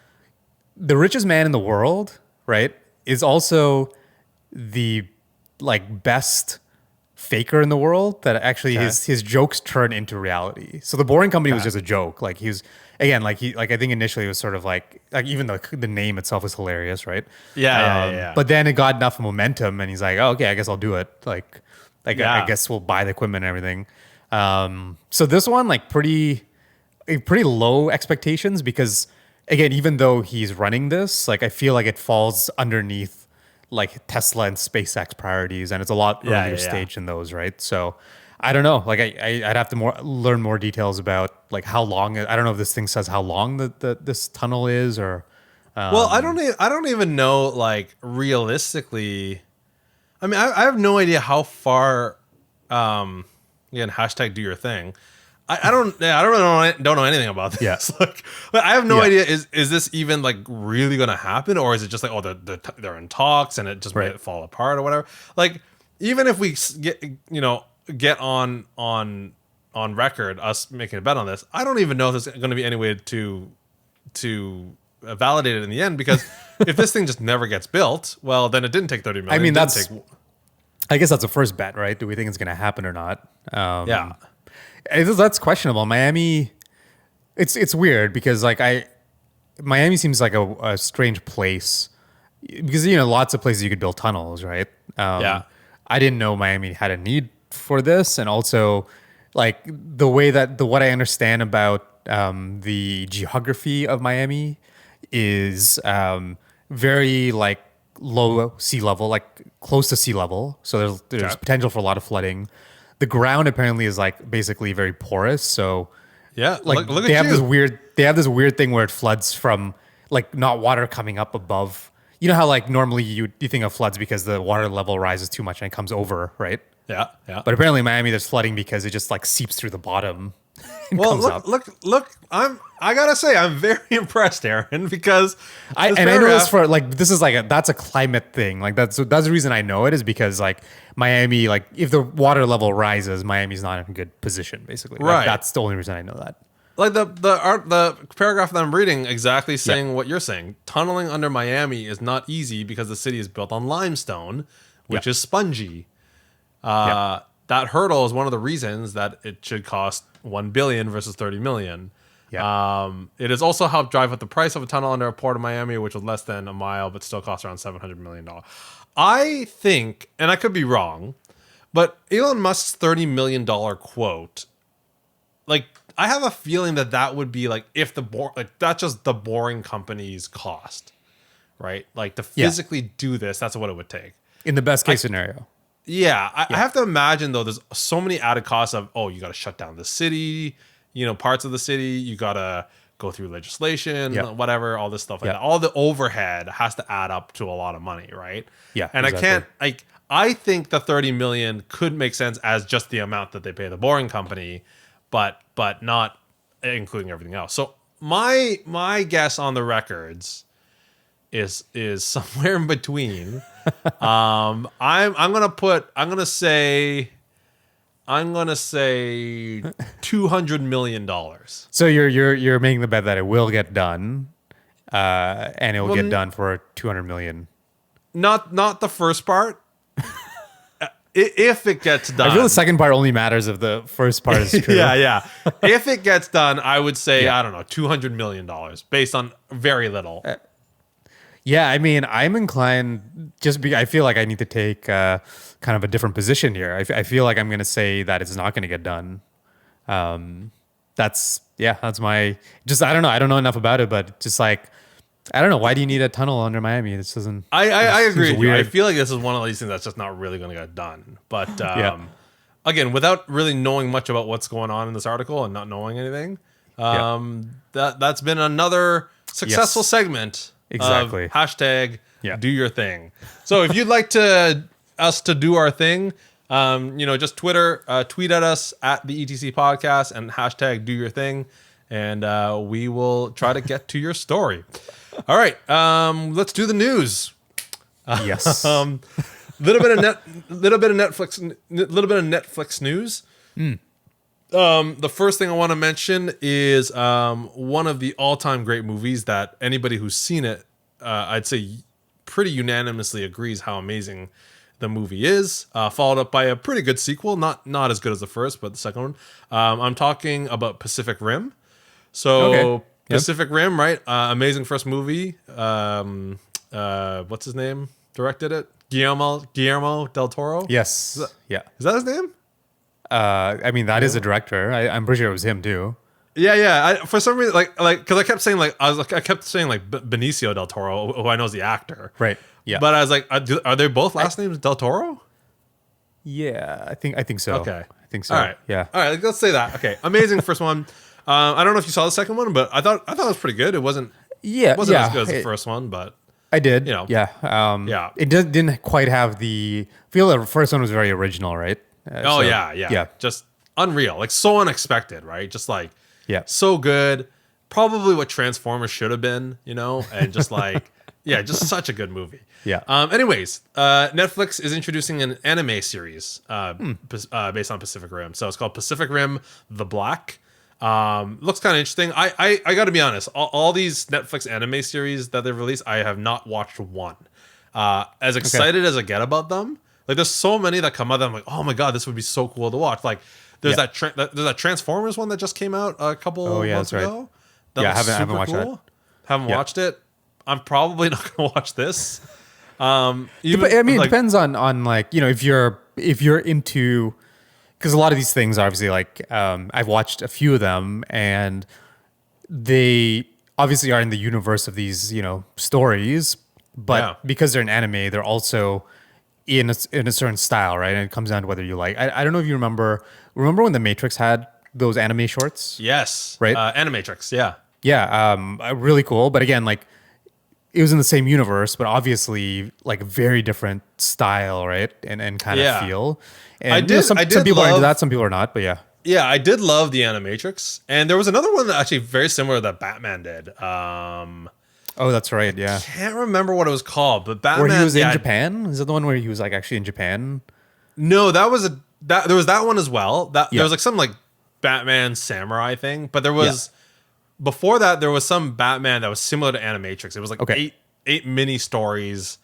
the richest man in the world, right, is also the like best faker in the world that actually his jokes turn into reality. So the Boring Company was just a joke. Like he was again, like I think initially it was sort of like even though the name itself was hilarious, right? Yeah. But then it got enough momentum, and he's like, oh, okay, I guess I'll do it. Like I guess we'll buy the equipment and everything. So this one like pretty low expectations because again, even though he's running this, like I feel like it falls underneath like Tesla and SpaceX priorities, and it's a lot earlier yeah. stage than those, right? So I don't know. Like I'd have to learn more details about like how long. I don't know if this thing says how long this tunnel is, or Well, I don't even know, like, realistically. I mean, I have no idea how far. Again, hashtag do your thing. I don't really don't know anything about this. Yeah. Like I have no Yeah. idea. Is this even like really gonna happen, or is it just like, oh, they're in talks and it just Right. might fall apart or whatever? Like, even if we get on record us making a bet on this, I don't even know if there's going to be any way to validate it in the end, because if this thing just never gets built, well, then it didn't take 30 million. I mean, It didn't take, I guess that's the first bet, right? Do we think it's going to happen or not? yeah. That's questionable. Miami, it's weird because like Miami seems like a strange place because lots of places you could build tunnels, right? Yeah. I didn't know Miami had a need for this, and also like what I understand about the geography of Miami is very like low sea level, like close to sea level. So there's Okay. potential for a lot of flooding. The ground apparently is like basically very porous. So Yeah, like look they at have you. they have this weird thing where it floods from like not water coming up above. You know how like normally you think of floods because the water level rises too much and it comes over, right? Yeah, yeah. But apparently in Miami there's flooding because it just like seeps through the bottom and Well, comes up. look. I gotta say, I'm very impressed, Aaron, because I this know this paragraph- for like this is like that's a climate thing. Like that's the reason I know it is because like Miami, like if the water level rises, Miami's not in a good position. Basically, Like, Right. that's the only reason I know that. like the paragraph that I'm reading exactly saying what you're saying. Tunneling under Miami is not easy because the city is built on limestone, which Yeah. is spongy. Yeah. That hurdle is one of the reasons that it should cost 1 billion versus 30 million. Yeah. It has also helped drive up the price of a tunnel under a port of Miami, which was less than a mile, but still costs around $700 million. I think, and I could be wrong, but Elon Musk's $30 million quote, like, I have a feeling that would be like if that's just the boring company's cost, right? Like to Yeah. physically do this, that's what it would take. In the best case scenario. Yeah, I have to imagine though. There's so many added costs of you got to shut down the city, parts of the city. You got to go through legislation, Yeah. whatever, all this stuff like Yeah. that. All the overhead has to add up to a lot of money, right? Yeah, and exactly. I think the 30 million could make sense as just the amount that they pay the boring company, but not including everything else. So my guess on the records is somewhere in between. I'm gonna say $200 million. So you're making the bet that it will get done, and it will get done for 200 million. Not the first part. If it gets done, I feel the second part only matters if the first part is true. yeah. If it gets done, I would say Yeah. I don't know, $200 million based on very little. Yeah, I mean, I'm inclined I feel like I need to take kind of a different position here. I feel like I'm going to say that it's not going to get done. That's my, I don't know. I don't know enough about it, but just like, I don't know. Why do you need a tunnel under Miami? This doesn't. I this agree seems with you. I weird. feel like this is one of these things that's just not really going to get done. But Yeah. again, without really knowing much about what's going on in this article and not knowing anything, that's been another successful Yes. segment. Exactly. Of hashtag Yeah. do your thing. So if you'd like us to do our thing, just tweet at us at the ETC podcast and hashtag do your thing, and we will try to get to your story. All right, let's do the news. Yes. Little bit of Netflix news. The first thing I want to mention is one of the all-time great movies that anybody who's seen it, I'd say, pretty unanimously agrees how amazing the movie is. Followed up by a pretty good sequel, not as good as the first, but the second one. I'm talking about Pacific Rim. So Okay. Yep. Pacific Rim, right? Amazing first movie. What's his name? Directed it. Guillermo del Toro. Yes. Yeah. Is that his name? I mean, that is a director. I'm pretty sure it was him too. Yeah. For some reason, because I kept saying I kept saying Benicio del Toro, who I know is the actor, Right. Yeah. But I was like, are they both last names Del Toro? Yeah, I think so. Okay. I think so. All right. Yeah. All right. Let's say that. Okay. Amazing first one. I don't know if you saw the second one, but I thought it was pretty good. It wasn't Yeah. wasn't yeah. as good as the first one, but I did. you know. Yeah. Yeah. It didn't quite have the feel. The first one was very original, right? Oh yeah. Yeah. Just unreal. Like so unexpected, right? Just like Yeah. so good. Probably what Transformers should have been, you know, and just like yeah, just such a good movie. Yeah. Anyways, Netflix is introducing an anime series based on Pacific Rim. So it's called Pacific Rim: The Black. Looks kind of interesting. I got to be honest. All these Netflix anime series that they've released, I have not watched one. As excited as I get about them, like there's so many that come out that I'm like, oh my god, this would be so cool to watch. Like there's there's that Transformers one that just came out a couple months that's ago. right. That Yeah, looks haven't super watched that. cool. Haven't Yeah. watched it. I'm probably not gonna watch this. But I mean, it depends on like, you know, if you're into, because a lot of these things obviously like I've watched a few of them and they obviously are in the universe of these, you know, stories, but Yeah. because they're an anime, they're also in a certain style, right? And it comes down to whether you like. I don't know if you remember when The Matrix had those anime shorts. Yes. Right? Animatrix. Yeah. Yeah, really cool. But again, like it was in the same universe, but obviously like very different style, right? And kind Yeah. of feel. And I you know, did- some I did people are into love- that, some people are not. But yeah, Yeah, I did love the Animatrix, and there was another one that actually very similar that Batman did. oh, that's right. Yeah, Can't remember what it was called, but Batman. where he was in yeah, Japan. Is that the one where he was like actually in Japan? No, there was that one as well. That Yeah. there was like some like Batman samurai thing, but there was before that there was some Batman that was similar to Animatrix. It was like Okay. eight mini stories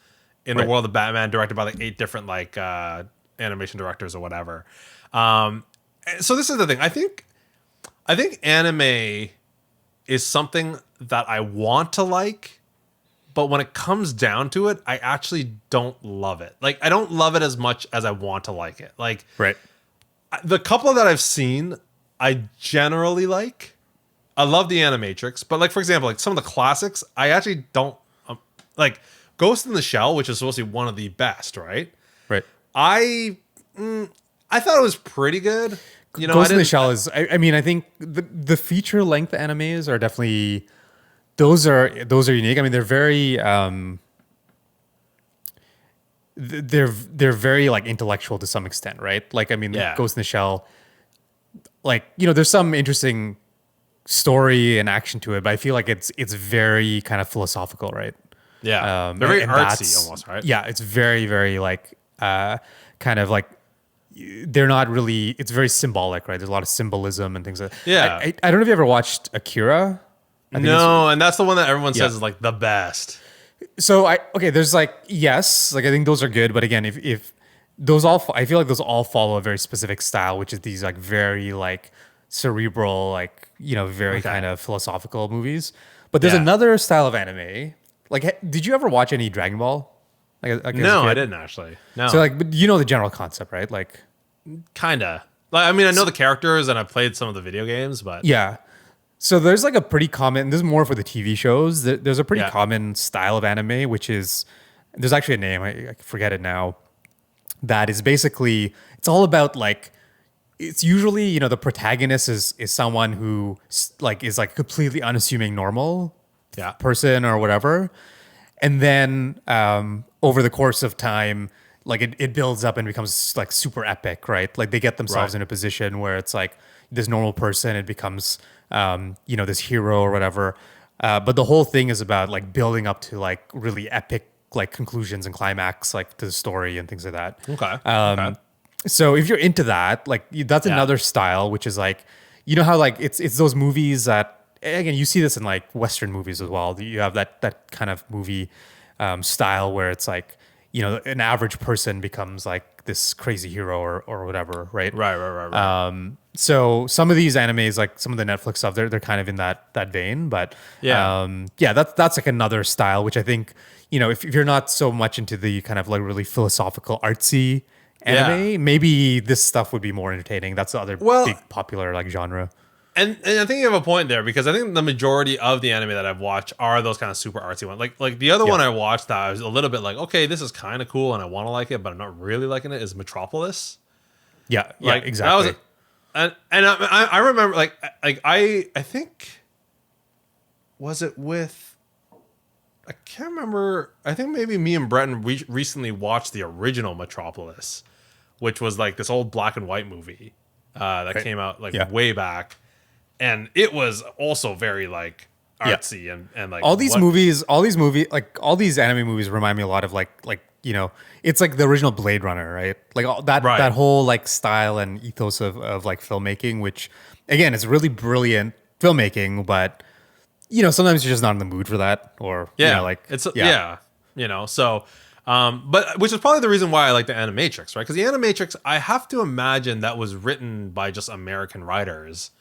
in the Right. world of Batman, directed by like 8 different like animation directors or whatever. So this is the thing. I think anime is something that I want to like, but when it comes down to it, I actually don't love it. Like I don't love it as much as I want to like it. Like Right. the couple that I've seen, I generally like. I love the Animatrix, but like for example, like some of the classics, I actually don't like. Ghost in the Shell, which is supposed to be one of the best, right? Right. I thought it was pretty good. You know, Ghost I in the didn't- Shell is. I mean, I think the feature length animes are definitely those are unique. I mean, they're very they're very like intellectual to some extent, right? Like, I mean, Yeah. Ghost in the Shell, like, you know, there's some interesting story and action to it, but I feel like it's very kind of philosophical, right? Yeah, they're very and artsy that's- almost, right? Yeah, it's very, very like kind of like they're not really. It's very symbolic, right? There's a lot of symbolism and things like. Yeah. I don't know if you ever watched Akira. I think No, and that's the one that everyone Yeah. says is like the best. So okay, there's like yes, like I think those are good, but again, if those all, I feel like those all follow a very specific style, which is these like very like cerebral, like, you know, very Okay. kind of philosophical movies. But there's Yeah. another style of anime. Like, did you ever watch any Dragon Ball? Like as a No, kid? I didn't actually. No, So like, but you know the general concept, right? Like, kinda. Like, I mean, I know the characters and I played some of the video games, but yeah. So there's like a pretty common. This is more for the TV shows. There's a pretty Yeah. common style of anime, which is there's actually a name, I forget it now. That is basically, it's all about like, it's usually, you know, the protagonist is someone who is like completely unassuming normal yeah, person or whatever, and then over the course of time, like it builds up and becomes like super epic, right? Like they get themselves Right. in a position where it's like this normal person, it becomes you know, this hero or whatever, but the whole thing is about like building up to like really epic like conclusions and climax like to the story and things like that. okay. Okay. So if you're into that, like that's Yeah. another style, which is like, you know how like it's those movies that, again, you see this in like Western movies as well. You have that kind of movie style where it's like, you know, an average person becomes like this crazy hero or whatever, right? Right. So some of these animes, like some of the Netflix stuff, they're kind of in that vein. But Yeah. that's like another style, which I think, you know, if you're not so much into the kind of like really philosophical, artsy anime, Yeah. maybe this stuff would be more entertaining. That's the other Well, big popular like genre. And I think you have a point there, because I think the majority of the anime that I've watched are those kind of super artsy ones. Like the other one I watched that I was a little bit like, okay, this is kind of cool and I want to like it, but I'm not really liking it, is Metropolis. Yeah, Like, exactly. And I remember like I think, was it with, I can't remember. I think maybe me and Breton recently watched the original Metropolis, which was like this old black and white movie that came out like way back, and it was also very like artsy and like all these movies, like all these anime movies remind me a lot of like it's like the original Blade Runner, right? Like all that whole like style and ethos of like filmmaking, which again is really brilliant filmmaking, but sometimes you're just not in the mood for that, or so but which is probably the reason why I like the Animatrix, right? Because the Animatrix, I have to imagine that was written by just American writers,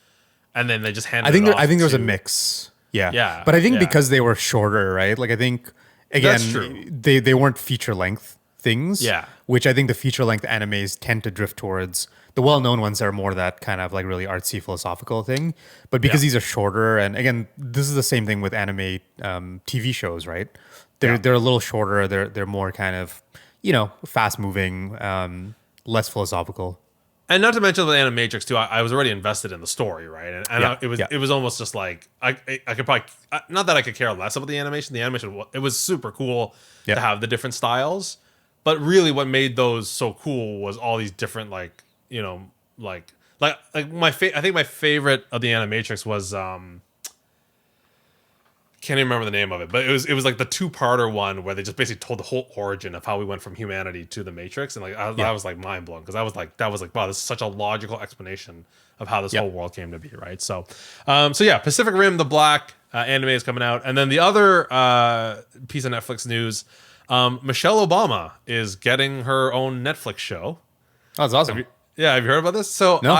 and then they just handed I think there was a mix. Yeah. But I think because they were shorter, right? Like I think again they weren't feature length things. Yeah. Which I think the feature length animes tend to drift towards. The well-known ones are more that kind of like really artsy philosophical thing. But because these are shorter, and again, this is the same thing with anime TV shows, right? They're a little shorter. They're more kind of fast moving, less philosophical. And not to mention the Animatrix too. I was already invested in the story, right? And it was almost just like I could probably, not that I could care less about the animation. The animation, it was super cool to have the different styles, but really what made those so cool was all these different like I think my favorite of the Animatrix was can't even remember the name of it, but it was like the two-parter one where they just basically told the whole origin of how we went from humanity to the Matrix, and like I was like mind blown, because I was like wow, this is such a logical explanation of how this whole world came to be, right? So Pacific Rim the Black anime is coming out, and then the other piece of Netflix news, Michelle Obama is getting her own Netflix show. Oh, that's awesome. Have you heard about this? So no.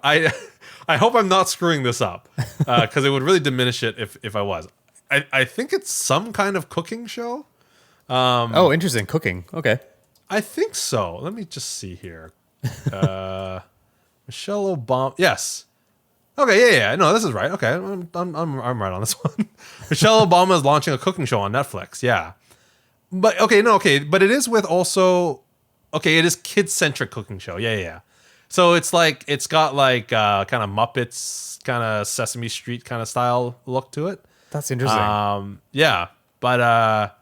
I hope I'm not screwing this up, because it would really diminish it if I was. I think it's some kind of cooking show. Oh, interesting. Cooking. Okay. I think so. Let me just see here. Michelle Obama. Yes. Okay. Yeah. No, this is right. Okay. I'm right on this one. Michelle Obama is launching a cooking show on Netflix. Yeah. But but it is with also. Okay, it is kid-centric cooking show. Yeah. So it's got like kind of Muppets, kind of Sesame Street kind of style look to it. That's interesting. But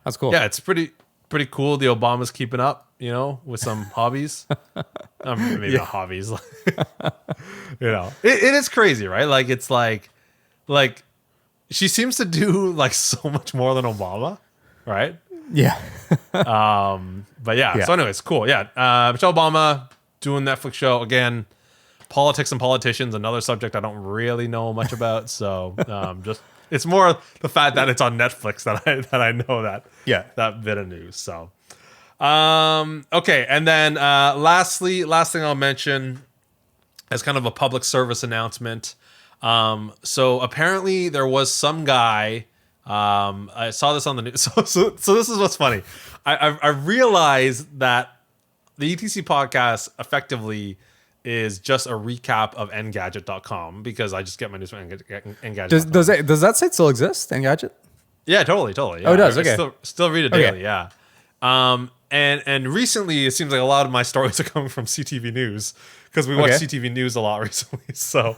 that's cool. Yeah, it's pretty cool. The Obamas keeping up, with some hobbies. Maybe not hobbies. It is crazy, right? Like it's like she seems to do like so much more than Obama, right? Yeah. But yeah. So anyways, cool. Yeah. Michelle Obama doing Netflix show again. Politics and politicians, another subject I don't really know much about. So just it's more the fact that it's on Netflix that I know that bit of news. So okay, and then last thing I'll mention as kind of a public service announcement. So apparently there was some guy. I saw this on the news. So this is what's funny. I realized that the ETC podcast effectively is just a recap of Engadget.com, because I just get my news from Engadget. Does that site still exist, Engadget? Yeah, totally. Yeah. Oh, it does. Okay. I still read it daily. Yeah. And recently it seems like a lot of my stories are coming from CTV News, because we watch CTV News a lot recently. So,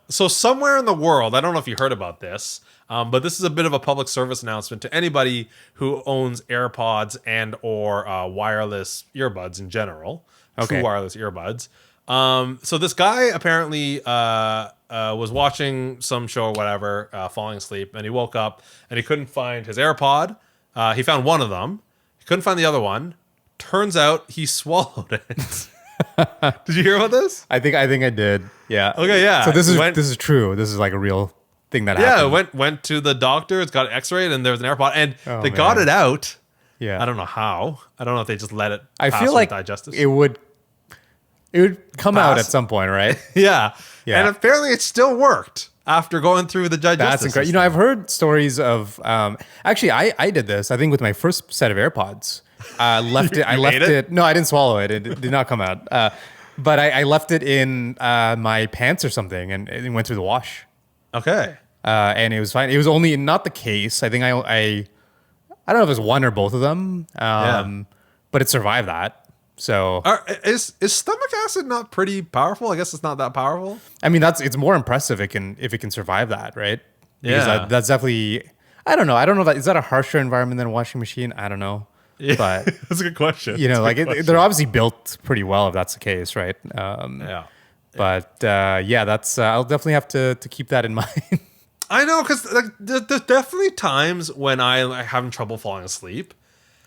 so somewhere in the world, I don't know if you heard about this, but this is a bit of a public service announcement to anybody who owns AirPods and or wireless earbuds in general, true wireless earbuds. So this guy apparently was watching some show or whatever, falling asleep, and he woke up and he couldn't find his AirPod. He found one of them. He couldn't find the other one. Turns out he swallowed it. Did you hear about this? I think I did. Yeah. Okay. Yeah. So this is true. This is like a real thing that happened. Yeah. Went to the doctor. It's got X-rayed, and there was an AirPod, and they got it out. Yeah. I don't know how. I don't know if they just let it. I feel like digestive. It would come out at some point, right? Yeah. And apparently it still worked after going through the digestive. That's incredible. system. I've heard stories of. Actually, I did this. I think with my first set of AirPods. I left it. No, I didn't swallow it. It did not come out. but I left it in my pants or something, and it went through the wash. Okay. And it was fine. It was only not the case. I think I don't know if it was one or both of them. But it survived that. So Is stomach acid not pretty powerful? I guess it's not that powerful. I mean, it's more impressive if it can survive that, right? Because Yeah. that's definitely. I don't know. I don't know is that a harsher environment than a washing machine? I don't know. Yeah. But That's a good question. you know, That's a like good question. they're obviously built pretty well if that's the case, right? Yeah. But yeah, that's I'll definitely have to keep that in mind. I know, because like, there's definitely times when I'm having trouble falling asleep.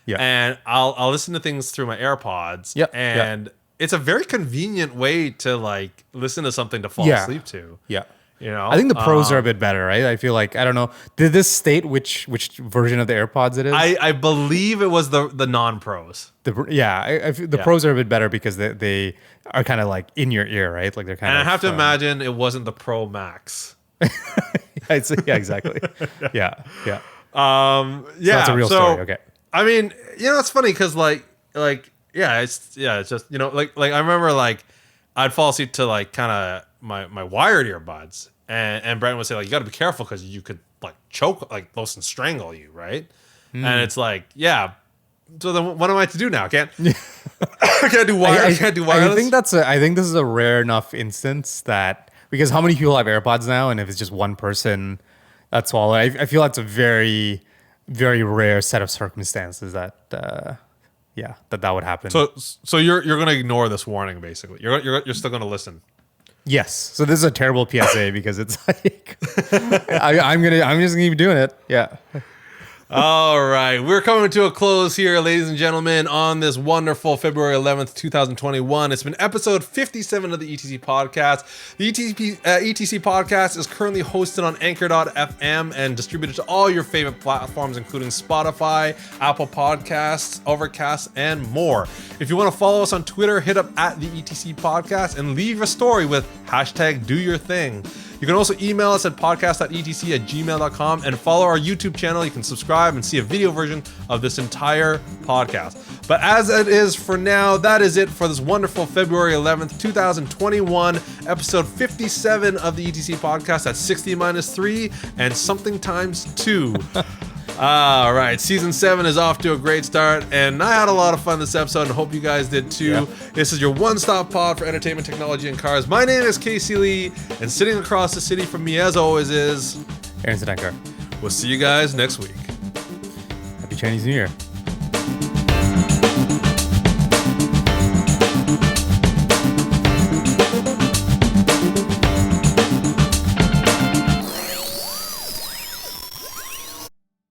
Yeah. And I'll listen to things through my AirPods. Yep, And it's a very convenient way to like listen to something to fall Yeah. asleep to. Yeah. You know? I think the pros are a bit better, right? I feel like I don't know. Did this state which version of the AirPods it is? I believe it was the non-pros. The pros are a bit better because they are kind of like in your ear, right? Like they're kind And of. I have to imagine it wasn't the Pro Max. Yeah, exactly. Yeah. Yeah. So that's a real story. Okay. I mean, you know, it's funny because it's just, you know, like I remember like I'd fall asleep to like kind of my wired earbuds, and Brent would say like you got to be careful because you could like choke, like close and strangle you, right? And it's like, yeah. So then what am I to do now? I can't do wireless. I can't do wireless. I think this is a rare enough instance that because how many people have AirPods now, and if it's just one person that's all, I feel that's a very, very rare set of circumstances that that would happen. So you're gonna ignore this warning basically. You're still gonna listen. Yes. So this is a terrible PSA because it's like I'm just gonna keep doing it. Yeah. All right, we're coming to a close here, ladies and gentlemen, on this wonderful February 11th, 2021. It's been episode 57 of the ETC podcast. The ETC podcast is currently hosted on Anchor.fm and distributed to all your favorite platforms, including Spotify, Apple Podcasts, Overcast, and more. If you want to follow us on Twitter, hit up at the ETC podcast and leave a story with #DoYourThing. You can also email us at podcast.etc@gmail.com and follow our YouTube channel. You can subscribe and see a video version of this entire podcast. But as it is for now, that is it for this wonderful February 11th, 2021, episode 57 of the ETC podcast. That's 60 minus 3 and something times 2. All right, season 7 is off to a great start, and I had a lot of fun this episode, and hope you guys did too. Yeah. This is your one-stop pod for entertainment, technology, and cars. My name is Casey Lee, and sitting across the city from me, as always, is Aaron Sedenkar. We'll see you guys next week. Happy Chinese New Year.